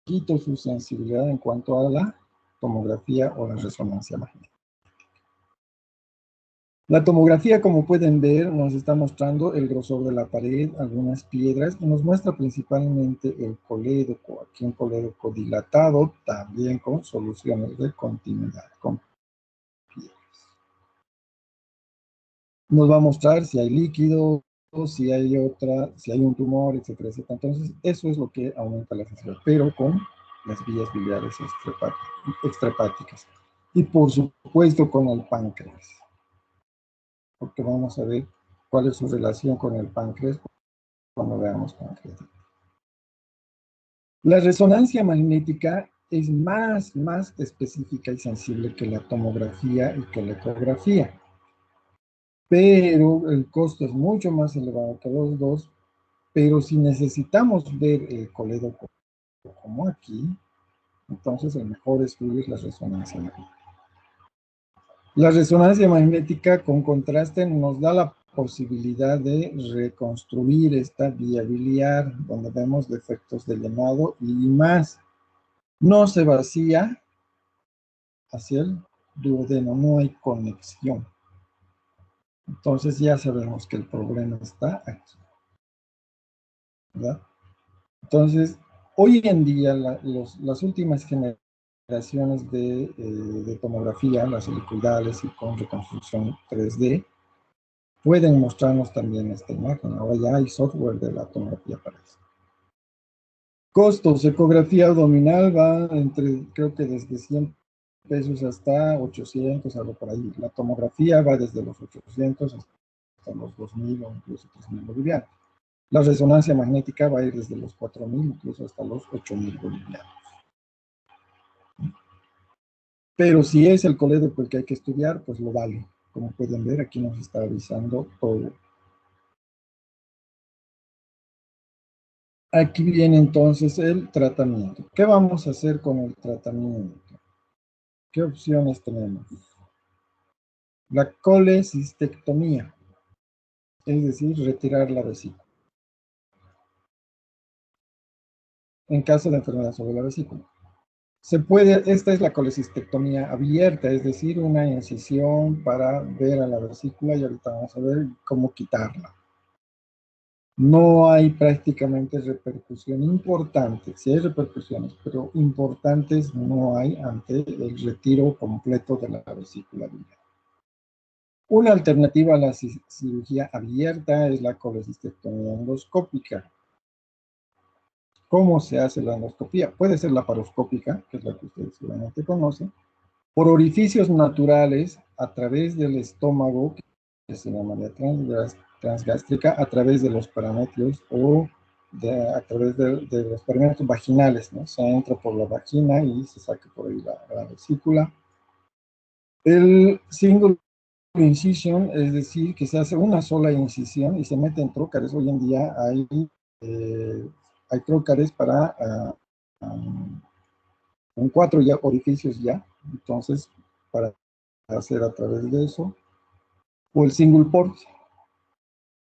poquito su sensibilidad en cuanto a la tomografía o la resonancia magnética. La tomografía, como pueden ver, nos está mostrando el grosor de la pared, algunas piedras, y nos muestra principalmente el colédoco. Aquí un colédoco dilatado, también con soluciones de continuidad, con piedras. Nos va a mostrar si hay líquido, si hay un tumor, etcétera, etcétera. Entonces, eso es lo que aumenta la sensibilidad, pero con las vías biliares extrahepáticas. Y por supuesto con el páncreas, porque vamos a ver cuál es su relación con el páncreas cuando veamos páncreas. La resonancia magnética es más específica y sensible que la tomografía y que la ecografía, pero el costo es mucho más elevado que los dos. Pero si necesitamos ver el colédoco como aquí, entonces el mejor estudio es la resonancia magnética. La resonancia magnética con contraste nos da la posibilidad de reconstruir esta vía biliar donde vemos defectos de llenado y más. No se vacía, hacia el duodeno, no hay conexión. Entonces ya sabemos que el problema está aquí, ¿verdad? Entonces, hoy en día las últimas generaciones de tomografía, las helicoidales y con reconstrucción 3D, pueden mostrarnos también esta imagen. Ahora ya hay software de la tomografía para eso. Costos, ecografía abdominal va entre, creo que desde 100 pesos hasta 800, algo por ahí. La tomografía va desde los 800 hasta los 2.000 o incluso 3.000 bolivianos. La resonancia magnética va a ir desde los 4.000 incluso hasta los 8.000 bolivianos. Pero si es el colegio el que hay que estudiar, pues lo vale. Como pueden ver, aquí nos está avisando todo. Aquí viene entonces el tratamiento. ¿Qué vamos a hacer con el tratamiento? ¿Qué opciones tenemos? La colecistectomía, es decir, retirar la vesícula. En caso de enfermedad sobre la vesícula. Esta es la colecistectomía abierta, es decir, una incisión para ver a la vesícula y ahorita vamos a ver cómo quitarla. No hay prácticamente repercusión importante, sí hay repercusiones, pero importantes no hay ante el retiro completo de la vesícula biliar. Una alternativa a la cirugía abierta es la colecistectomía endoscópica. ¿Cómo se hace la endoscopía? Puede ser laparoscópica, que es la que ustedes seguramente conocen, por orificios naturales a través del estómago, que se llamaría transgástrica, a través de los paramétrios o a través de los paramétrios vaginales, ¿no? Se entra por la vagina y se saca por ahí la vesícula. El single incision, es decir, que se hace una sola incisión y se mete en trócares. Hoy en día hay trócares para con 4 orificios ya, entonces para hacer a través de eso, o el single port,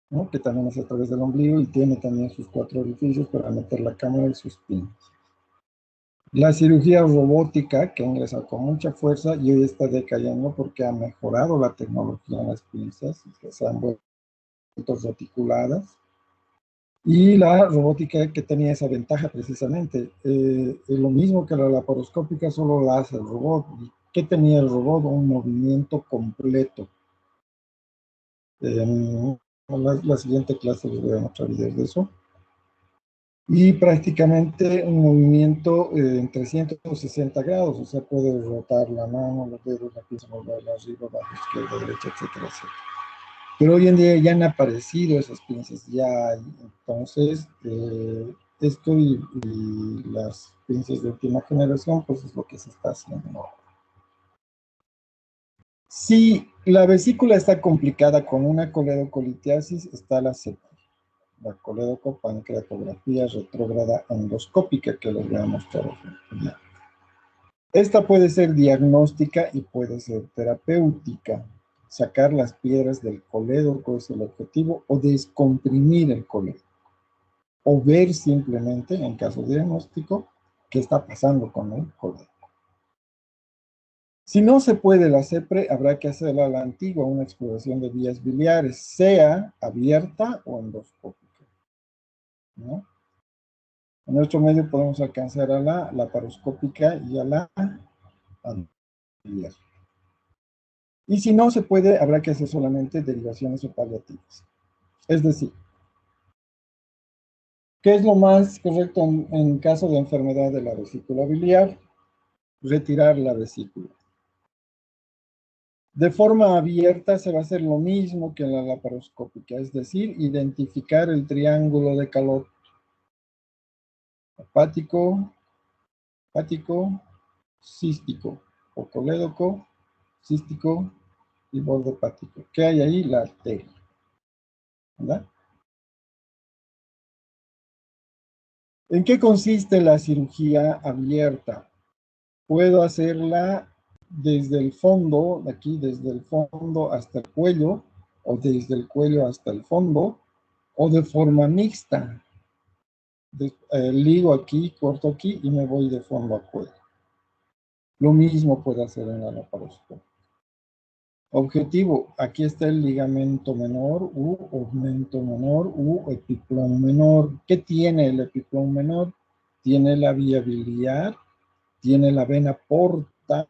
¿no? Que también es a través del ombligo y tiene también sus 4 orificios para meter la cámara y sus pines. La cirugía robótica, que ingresa con mucha fuerza y hoy está decayendo porque ha mejorado la tecnología en las pinzas, que se han vuelto reticuladas. Y la robótica que tenía esa ventaja precisamente, es lo mismo que la laparoscópica, solo la hace el robot. ¿Y qué tenía el robot? Un movimiento completo. En la siguiente clase les voy a mostrar videos de eso. Y prácticamente un movimiento en 360 grados, o sea, puede rotar la mano, los dedos, la pieza, moverla arriba, abajo, izquierda, derecha, etcétera, etcétera. Pero hoy en día ya han aparecido esas pinzas, ya hay. Entonces, esto y las pinzas de última generación, pues es lo que se está haciendo. Si la vesícula está complicada con una coledocolitiasis, está la CEPI, la coledocopancreatografía retrógrada endoscópica, que les voy a mostrar. Esta puede ser diagnóstica y puede ser terapéutica. Sacar las piedras del colédoco es el objetivo, o descomprimir el colédoco, o ver simplemente, en caso de diagnóstico, qué está pasando con el colédoco. Si no se puede la CEPRE, habrá que hacerla a la antigua, una exploración de vías biliares, sea abierta o endoscópica, ¿no? En nuestro medio podemos alcanzar a la laparoscópica y a la biliar. Y si no se puede, habrá que hacer solamente derivaciones o paliativas. Es decir, ¿qué es lo más correcto en caso de enfermedad de la vesícula biliar? Retirar la vesícula. De forma abierta se va a hacer lo mismo que en la laparoscópica, es decir, identificar el triángulo de Calot. Hepático, cístico, o colédoco, cístico y borde hepático. ¿Qué hay ahí? La arteria, ¿verdad? ¿En qué consiste la cirugía abierta? Puedo hacerla desde el fondo, aquí desde el fondo hasta el cuello, o desde el cuello hasta el fondo, o de forma mixta. Ligo aquí, corto aquí y me voy de fondo a cuello. Lo mismo puede hacer en la laparoscopia. Objetivo, aquí está el ligamento menor u aumento menor u epiplón menor. ¿Qué tiene el epiplón menor? Tiene la vía biliar, tiene la vena porta,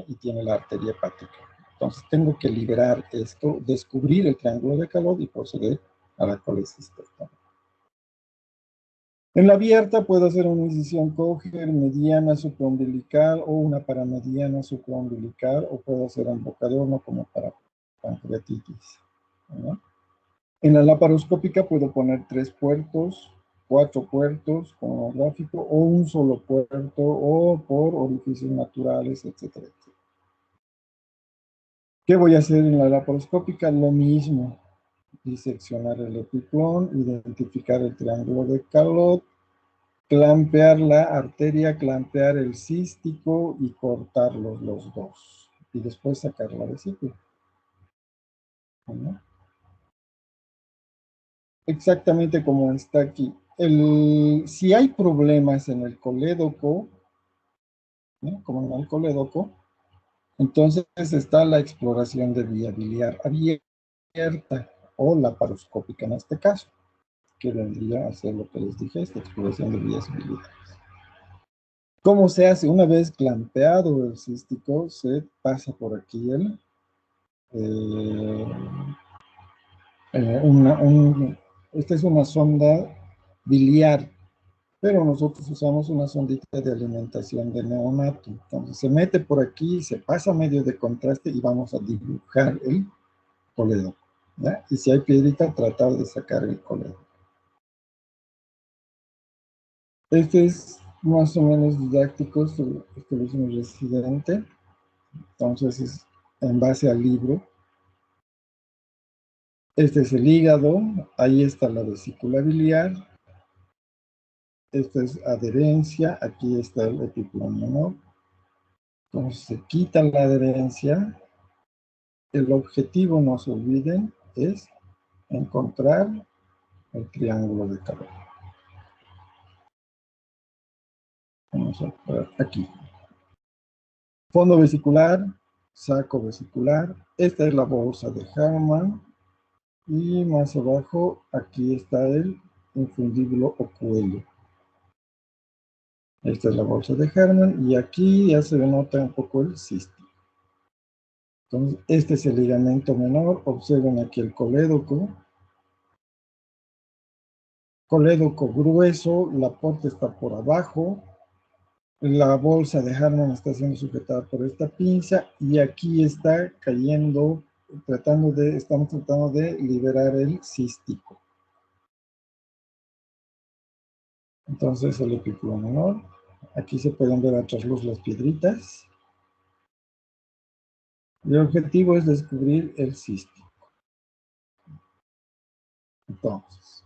y tiene la arteria hepática. Entonces tengo que liberar esto, descubrir el triángulo de Calot y proceder a la colecistectomía. En la abierta puedo hacer una incisión Kocher mediana supraumbilical o una paramediana supraumbilical, o puedo hacer embocador no como para pancreatitis, ¿no? En la laparoscópica puedo poner 3 puertos, 4 puertos con holográfico, o un solo puerto, o por orificios naturales, etcétera, etcétera. ¿Qué voy a hacer en la laparoscópica? Lo mismo, diseccionar el epiplón, identificar el triángulo de Calot, clampear la arteria, clampear el cístico y cortarlos los dos. Y después sacar la vesícula, ¿no? Exactamente como está aquí. Si hay problemas en el colédoco, ¿no? Como en el colédoco, entonces está la exploración de vía biliar abierta o laparoscópica en este caso, que vendría a ser lo que les dije, esta exploración de vías biliares. ¿Cómo se hace? Una vez clampeado el cístico, se pasa por aquí eh, esta es una sonda biliar, pero nosotros usamos una sondita de alimentación de neonato. Entonces se mete por aquí, se pasa medio de contraste y vamos a dibujar el colédoco, ¿ya? Y si hay piedrita, tratar de sacar el colédoco. Este es más o menos didáctico, esto lo hizo mi residente, entonces es en base al libro. Este es el hígado, ahí está la vesícula biliar, esta es adherencia, aquí está el epiplón menor. Entonces se quita la adherencia. El objetivo, no se olviden, es encontrar el triángulo de Calot. Vamos a ver aquí. Fondo vesicular, saco vesicular. Esta es la bolsa de Harman. Y más abajo, aquí está el infundíbulo ocuello. Esta es la bolsa de Harman. Y aquí ya se denota un poco el cístico. Entonces, este es el ligamento menor. Observen aquí el colédoco. Colédoco grueso, la porta está por abajo. La bolsa de Harman está siendo sujetada por esta pinza y aquí está cayendo, estamos tratando de liberar el cístico. Entonces el epiplón menor, aquí se pueden ver a trasluz las piedritas. Y el objetivo es descubrir el cístico. Entonces,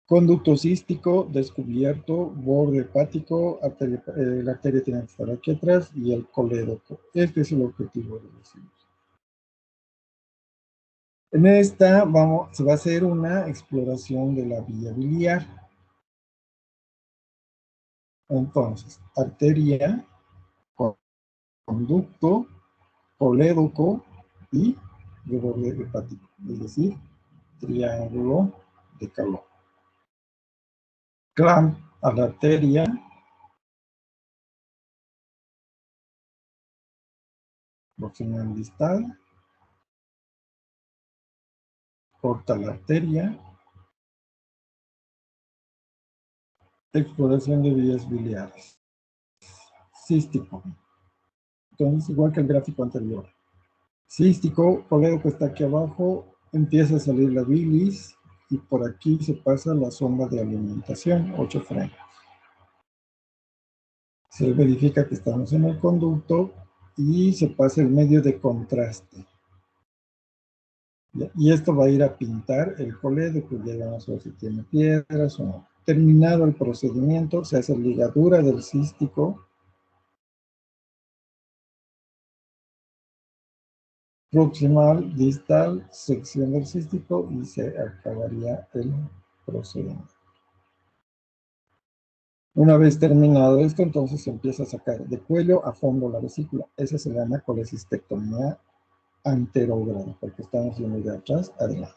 conducto cístico descubierto, borde hepático, la arteria tiene que estar aquí atrás y el colédoco. Este es el objetivo de la cirugía. En esta se va a hacer una exploración de la vía biliar. Entonces, arteria, conducto, colédoco y borde hepático, es decir, triángulo de Calot. Clamp a la arteria, proximal distal, corta la arteria, exploración de vías biliares. Cístico. Entonces, igual que el gráfico anterior. Cístico, colédoco está aquí abajo, empieza a salir la bilis y por aquí se pasa la sonda de alimentación, 8 frenos. Se verifica que estamos en el conducto y se pasa el medio de contraste. Y esto va a ir a pintar el colédoco, ya vamos a ver si tiene piedras o no. Terminado el procedimiento, se hace ligadura del cístico, proximal, distal, sección del cístico y se acabaría el procedimiento. Una vez terminado esto, entonces se empieza a sacar de cuello a fondo la vesícula. Esa se llama colecistectomía anterógrada, porque estamos yendo de atrás adelante.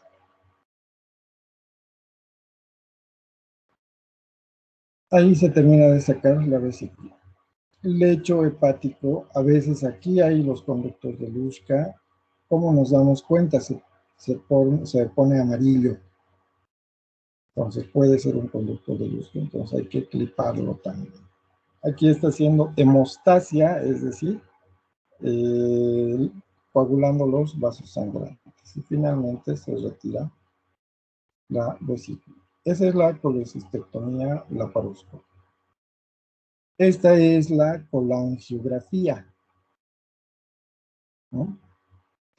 Ahí se termina de sacar la vesícula. Lecho hepático, a veces aquí hay los conductos de Luschka. ¿Cómo nos damos cuenta? Se pone amarillo. Entonces puede ser un conducto de Luschka, entonces hay que cliparlo también. Aquí está haciendo hemostasia, es decir, eh, coagulando los vasos sangrantes. Y finalmente se retira la vesícula. Esa es la colecistectomía laparoscópica. Esta es la colangiografía, ¿no?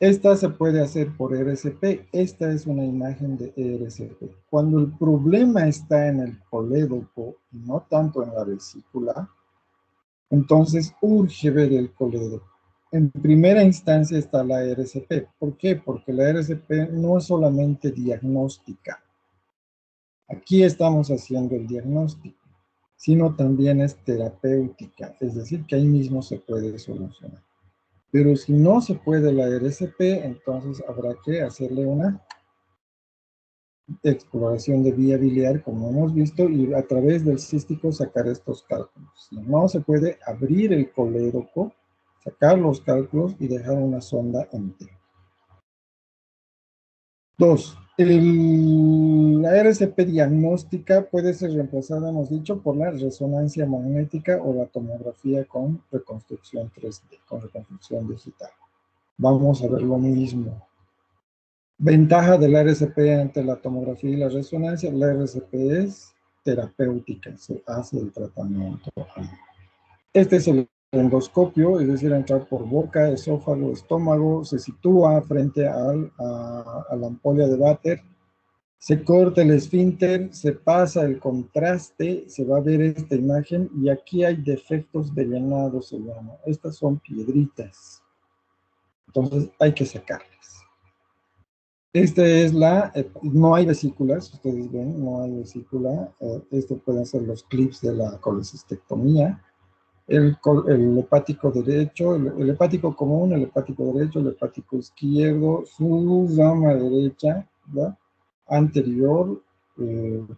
Esta se puede hacer por RCP. Esta es una imagen de RCP. Cuando el problema está en el colédoco y no tanto en la vesícula, entonces urge ver el colédoco. En primera instancia está la RCP. ¿Por qué? Porque la RCP no es solamente diagnóstica. Aquí estamos haciendo el diagnóstico, sino también es terapéutica, es decir, que ahí mismo se puede solucionar. Pero si no se puede la RCP, entonces habrá que hacerle una exploración de vía biliar, como hemos visto, y a través del cístico sacar estos cálculos. Si no se puede abrir el colédoco, sacar los cálculos y dejar una sonda entera. Dos, la RCP diagnóstica puede ser reemplazada, hemos dicho, por la resonancia magnética o la tomografía con reconstrucción 3D, con reconstrucción digital. Vamos a ver lo mismo. Ventaja de la RCP ante la tomografía y la resonancia: la RCP es terapéutica, se hace el tratamiento. Este es el endoscopio, es decir, entrar por boca, esófago, estómago, se sitúa frente a la ampolla de váter, se corta el esfínter, se pasa el contraste, se va a ver esta imagen y aquí hay defectos de llenado, se llama. Estas son piedritas, entonces hay que sacarlas. No hay vesículas, ustedes ven, no hay vesícula. Esto pueden ser los clips de la colecistectomía. El hepático derecho, el hepático común, el hepático derecho, el hepático izquierdo, su rama derecha, ¿verdad? Anterior,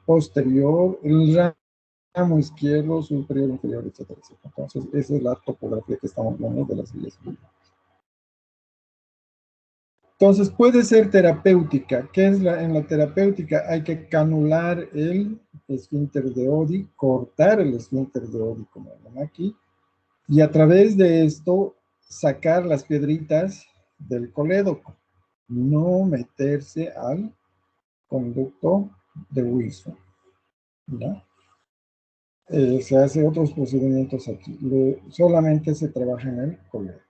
posterior, el ramo izquierdo, superior, inferior, etcétera, etcétera. Entonces, esa es la topografía que estamos viendo de las vías biliares. Entonces, puede ser terapéutica. ¿Qué es en la terapéutica? Hay que canular el esfínter de Oddi, cortar el esfínter de Oddi, como ven aquí, y a través de esto sacar las piedritas del colédoco, no meterse al conducto de Wilson, ¿ya? Se hace otros procedimientos aquí, solamente se trabaja en el colédoco.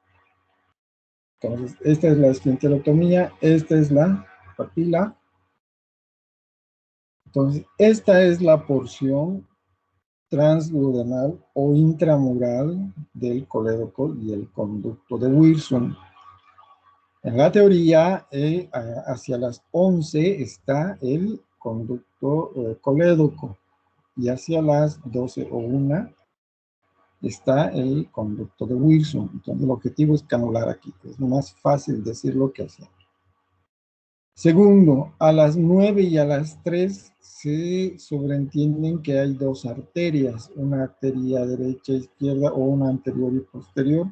Entonces, esta es la esfinterotomía, esta es la papila. Entonces, esta es la porción transduodenal o intramural del colédoco y el conducto de Wilson. En la teoría, hacia las 11 está el conducto colédoco y hacia las 12 o 1 está el conducto de Wilson. Entonces, el objetivo es canular aquí. Es más fácil decirlo que hacer. Segundo, a las 9 y a las 3 se sobreentienden que hay dos arterias, una arteria derecha e izquierda o una anterior y posterior,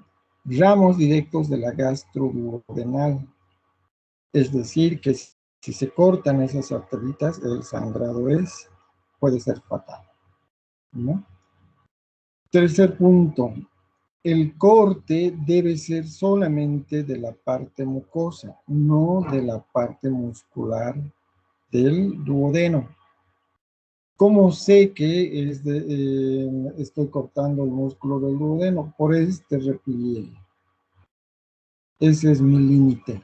ramos directos de la gastroduodenal. Es decir, que si se cortan esas arteritas, el sangrado puede ser fatal, ¿no? Tercer punto, el corte debe ser solamente de la parte mucosa, no de la parte muscular del duodeno. ¿Cómo sé que estoy cortando el músculo del duodeno? Por este repliegue. Ese es mi límite.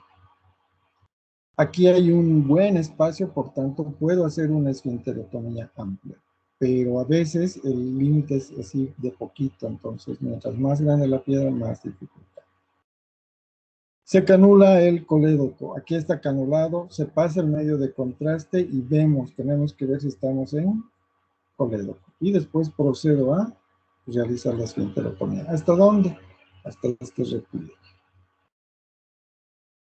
Aquí hay un buen espacio, por tanto, puedo hacer una esfinterotomía amplia. Pero a veces el límite es así de poquito, entonces mientras más grande la piedra, más dificultad. Se canula el colédoco. Aquí está canulado, se pasa el medio de contraste y tenemos que ver si estamos en colédoco. Y después procedo a realizar la esfinterotomía. ¿Hasta dónde? Hasta este repliegue.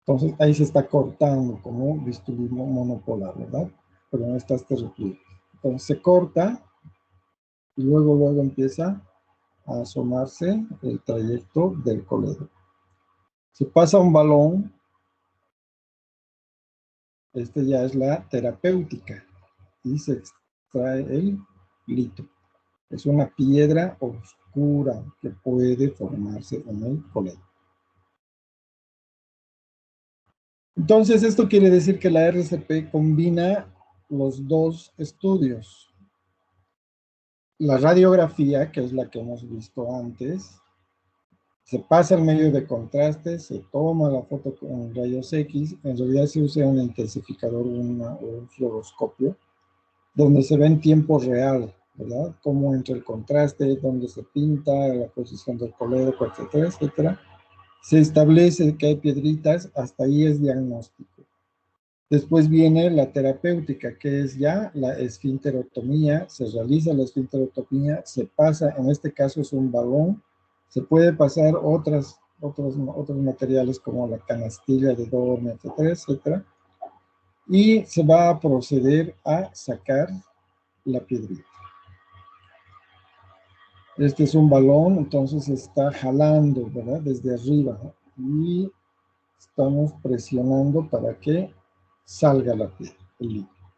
Entonces ahí se está cortando como bisturí monopolar, ¿verdad? Pero no está este repliegue. Entonces se corta y luego empieza a asomarse el trayecto del coledo. Se pasa un balón, este ya es la terapéutica, y se extrae el lito. Es una piedra oscura que puede formarse en el coledo. Entonces, esto quiere decir que la RCP combina los dos estudios. La radiografía, que es la que hemos visto antes, se pasa al medio de contraste, se toma la foto con rayos X, en realidad se usa un intensificador o un fluoroscopio, donde se ve en tiempo real, ¿verdad? Cómo entra el contraste, dónde se pinta, la posición del coledo, etcétera, etcétera. Se establece que hay piedritas, hasta ahí es diagnóstico. Después viene la terapéutica, que es ya la esfinterotomía, se realiza la esfinterotomía, se pasa, en este caso es un balón, se puede pasar otros materiales como la canastilla de Dorn, etcétera, etcétera, y se va a proceder a sacar la piedrita. Este es un balón, entonces está jalando, ¿verdad? Desde arriba, y estamos presionando para que salga la piedra, el líquido.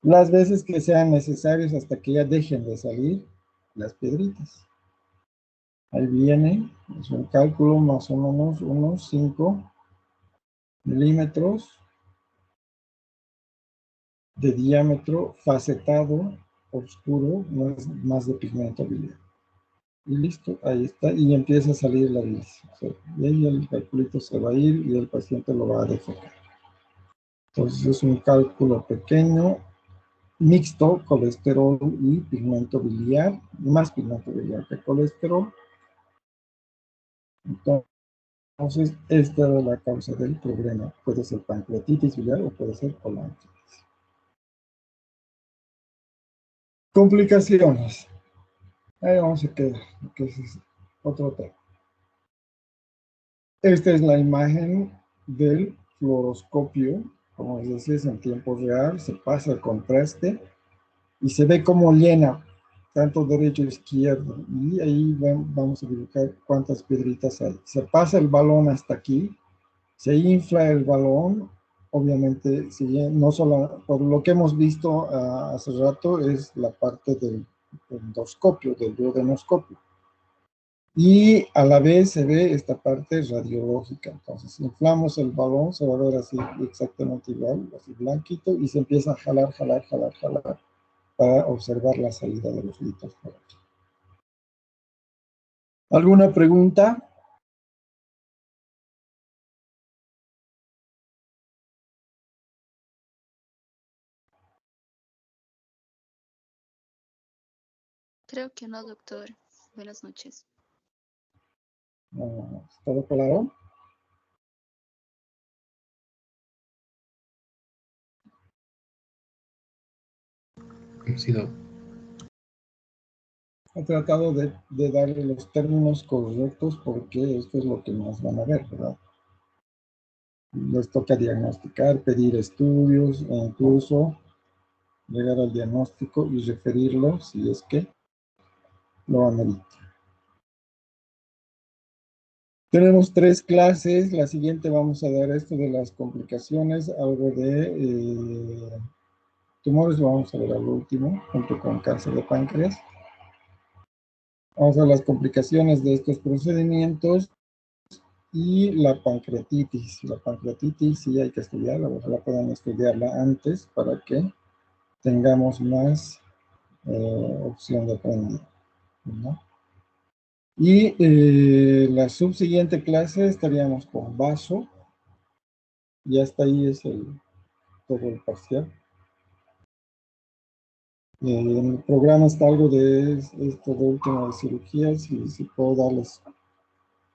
Las veces que sean necesarios hasta que ya dejen de salir las piedritas. Ahí viene, es un cálculo más o menos unos 5 milímetros de diámetro, facetado, oscuro, no es más de pigmento biliar. Y listo, ahí está, y empieza a salir la bilis. O sea, y ahí el calculito se va a ir y el paciente lo va a defecar. Entonces es un cálculo pequeño, mixto, colesterol y pigmento biliar, más pigmento biliar que colesterol. Entonces, esta es la causa del problema. Puede ser pancreatitis biliar o puede ser colangitis. Complicaciones. Ahí vamos a quedar, que ese es otro tema. Esta es la imagen del fluoroscopio. Como les decía, es en tiempo real, se pasa el contraste y se ve cómo llena tanto derecho e izquierdo. Y ahí vamos a dibujar cuántas piedritas hay. Se pasa el balón hasta aquí, se infla el balón, obviamente, no solo por lo que hemos visto hace rato, es la parte del endoscopio, del duodenoscopio. Y a la vez se ve esta parte radiológica. Entonces, si inflamos el balón, se va a ver así exactamente igual, así blanquito, y se empieza a jalar para observar la salida de los litos por aquí. ¿Alguna pregunta? Creo que no, doctor. Buenas noches. ¿Todo claro? Sí, doc. He tratado de darle los términos correctos porque esto es lo que más van a ver, ¿verdad? Les toca diagnosticar, pedir estudios e incluso llegar al diagnóstico y referirlo si es que lo amerita. Tenemos 3 clases. La siguiente vamos a dar esto de las complicaciones, algo de tumores, lo vamos a ver al último, junto con cáncer de páncreas. Vamos a ver las complicaciones de estos procedimientos y la pancreatitis. La pancreatitis sí hay que estudiarla, ojalá puedan estudiarla antes para que tengamos más opción de aprender, ¿no? Y la subsiguiente clase estaríamos con vaso. Y hasta ahí es todo el parcial. En el programa está algo de esto de última de cirugía, si puedo darles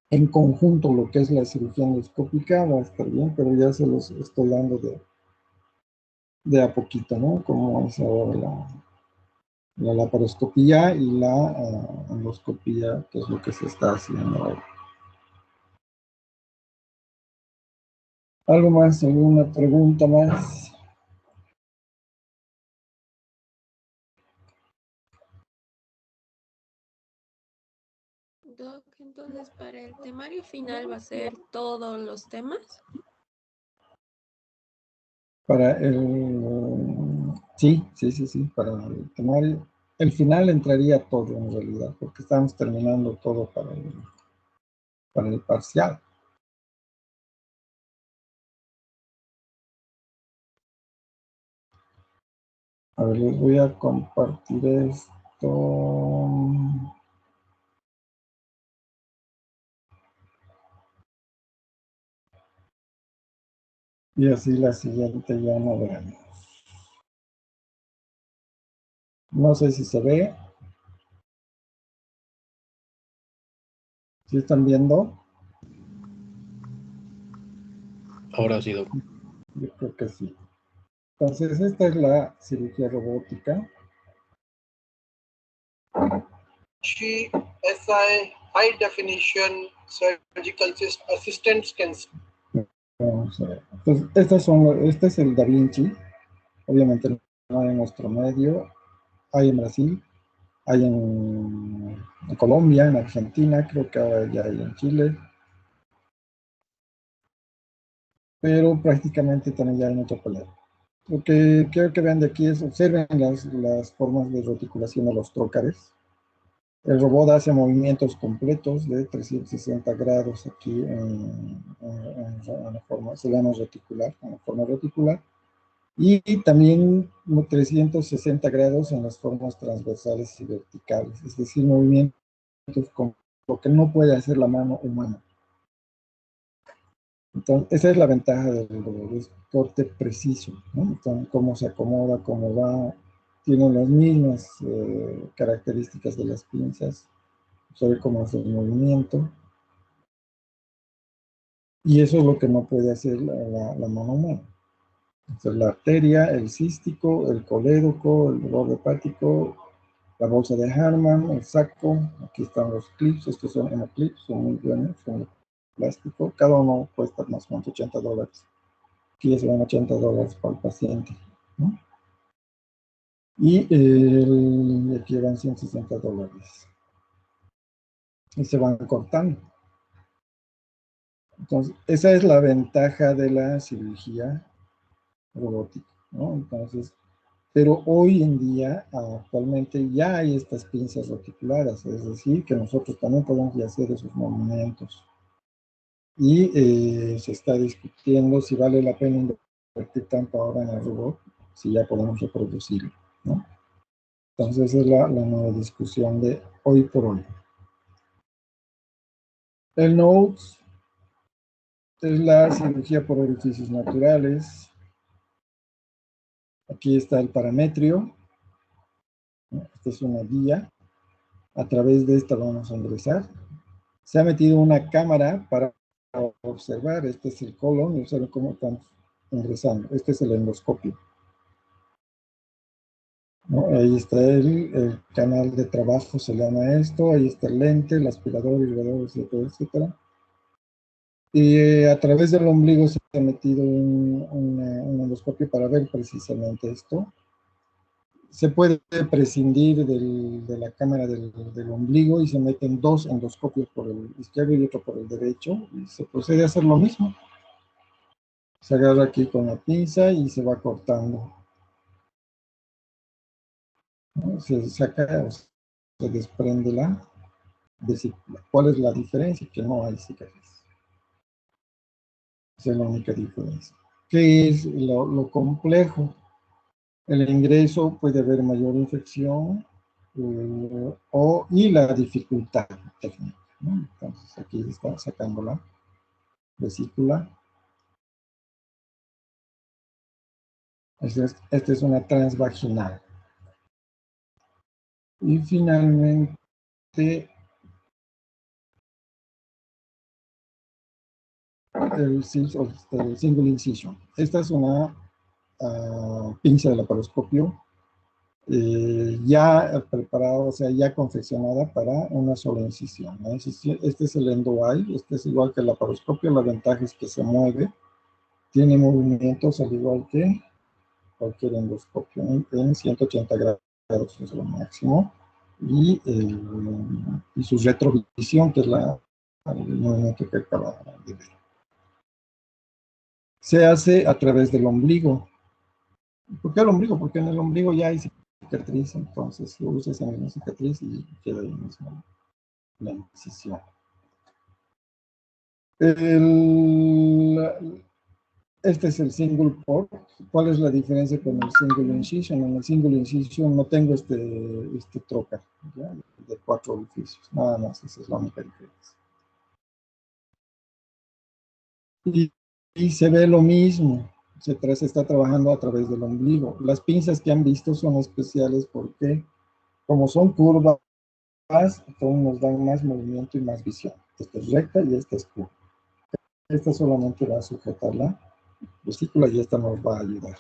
en conjunto lo que es la cirugía endoscópica, va a estar bien, pero ya se los estoy dando de a poquito, ¿no? Como es ahora la laparoscopía y la endoscopía, que es lo que se está haciendo ahora. ¿Algo más? ¿Alguna pregunta más? Doc, entonces para el temario final va a ser todos los temas. Para el... Sí, para el temario. El final entraría todo en realidad, porque estamos terminando todo para el parcial. A ver, les voy a compartir esto. Y así la siguiente ya no veremos. No sé si se ve. ¿Sí están viendo? Ahora sí, Doc. Yo creo que sí. Entonces, esta es la cirugía robótica. GSI High Definition Surgical Assistant Scans. Vamos a ver. Entonces, este es el Da Vinci. Obviamente no hay en nuestro medio. Hay en Brasil, hay en Colombia, en Argentina, creo que ahora ya hay en Chile. Pero prácticamente también ya hay mucha pelea. Lo que quiero que vean de aquí es, observen las formas de reticulación de los trócares. El robot hace movimientos completos de 360 grados aquí en la forma, se llama reticular, en la forma reticular. Y también 360 grados en las formas transversales y verticales, es decir, movimientos con lo que no puede hacer la mano humana. Entonces, esa es la ventaja del robot, es corte preciso, ¿no? Entonces, cómo se acomoda, cómo va, tiene las mismas características de las pinzas, sabe cómo hacer el movimiento, y eso es lo que no puede hacer la mano humana. Entonces, la arteria, el cístico, el colédoco, el borde hepático, la bolsa de Harman, el saco, aquí están los clips, estos son hemoclips, son muy buenos, son de plástico, cada uno cuesta más o menos $80. Aquí ya se van $80 para el paciente, ¿no? Y aquí van $160. Y se van cortando. Entonces, esa es la ventaja de la cirugía robótica, ¿no? Entonces, pero hoy en día, actualmente, ya hay estas pinzas reticuladas, es decir, que nosotros también podemos hacer esos movimientos. Y se está discutiendo si vale la pena invertir tanto ahora en el robot, si ya podemos reproducirlo, ¿no? Entonces, esa es la nueva discusión de hoy por hoy. El NOTES es la cirugía por orificios naturales. Aquí está el parametrio. Esta es una guía. A través de esta vamos a ingresar. Se ha metido una cámara para observar. Este es el colon y observen cómo estamos ingresando. Este es el endoscopio, ¿no? Ahí está el canal de trabajo, se llama esto. Ahí está el lente, el aspirador, irrigador, etcétera, etcétera. Y a través del ombligo se ha metido un endoscopio para ver precisamente esto. Se puede prescindir de la cámara del ombligo y se meten dos endoscopios por el izquierdo y otro por el derecho y se procede a hacer lo mismo. Se agarra aquí con la pinza y se va cortando, ¿no? Se saca o se desprende la vesícula. ¿Cuál es la diferencia? Que no hay cicatriz. Esa es la única diferencia. ¿Qué es lo complejo? El ingreso, puede haber mayor infección y la dificultad técnica, ¿no? Entonces aquí está sacando la vesícula. Esta es una transvaginal. Y finalmente el single incision. Esta es una pinza de laparoscopio. ya preparada, o sea, ya confeccionada para una sola incisión. La incisión, este es el endo-eye, este es igual que el laparoscopio, la ventaja es que se mueve, tiene movimientos al igual que cualquier endoscopio en 180 grados es lo máximo, y su retrovisión, que es el movimiento que acaba de ver. Se hace a través del ombligo. ¿Por qué el ombligo? Porque en el ombligo ya hay cicatriz, entonces lo usas en la cicatriz y queda ahí mismo la incisión. Este es el single port. ¿Cuál es la diferencia con el single incision? En el single incision no tengo este trocar, ¿ya? De 4 orificios, nada más, esa es la única diferencia. Y se ve lo mismo, se está trabajando a través del ombligo. Las pinzas que han visto son especiales porque, como son curvas, entonces nos dan más movimiento y más visión. Esta es recta y esta es curva. Esta solamente va a sujetar la vesícula y esta nos va a ayudar.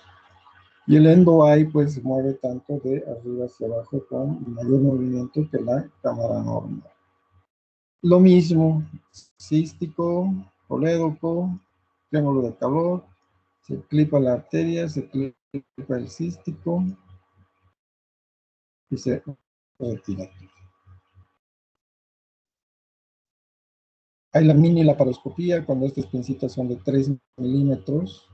Y el endo-eye pues se mueve tanto de arriba hacia abajo con mayor movimiento que la cámara normal. Lo mismo, cístico, colédoco, triángulo de calor, se clipa la arteria, se clipa el cístico y se retira. Hay la mini laparoscopía cuando estas pincitas son de 3 milímetros.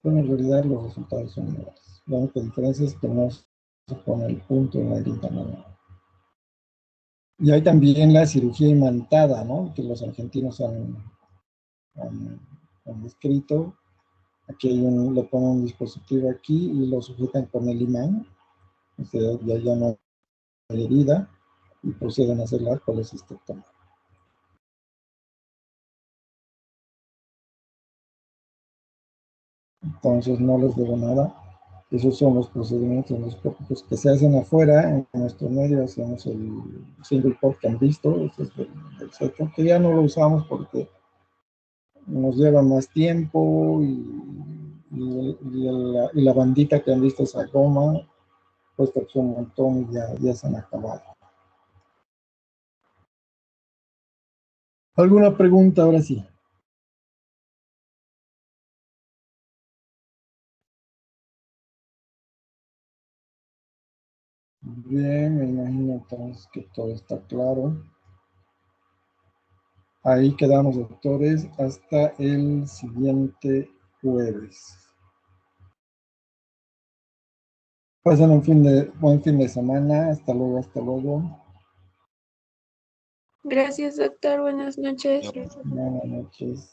Pero en realidad los resultados son iguales. La única diferencia es que no se pone el punto en la herida normal. Y hay también la cirugía imantada, ¿no? Que los argentinos han descrito. Aquí le ponen un dispositivo aquí y lo sujetan con el imán. O sea, ya no hay herida y proceden a hacer la colecistectomía. Entonces no les debo nada. Esos son los procedimientos endoscópicos que se hacen afuera. En nuestro medio hacemos el single port que han visto, este es del sector, que ya no lo usamos porque nos lleva más tiempo y la bandita que han visto, esa goma, cuesta un montón y ya se han acabado. ¿Alguna pregunta ahora sí? Bien, me imagino entonces que todo está claro. Ahí quedamos, doctores, hasta el siguiente jueves. Pasen buen fin de semana. Hasta luego, hasta luego. Gracias, doctor. Buenas noches. Buenas noches.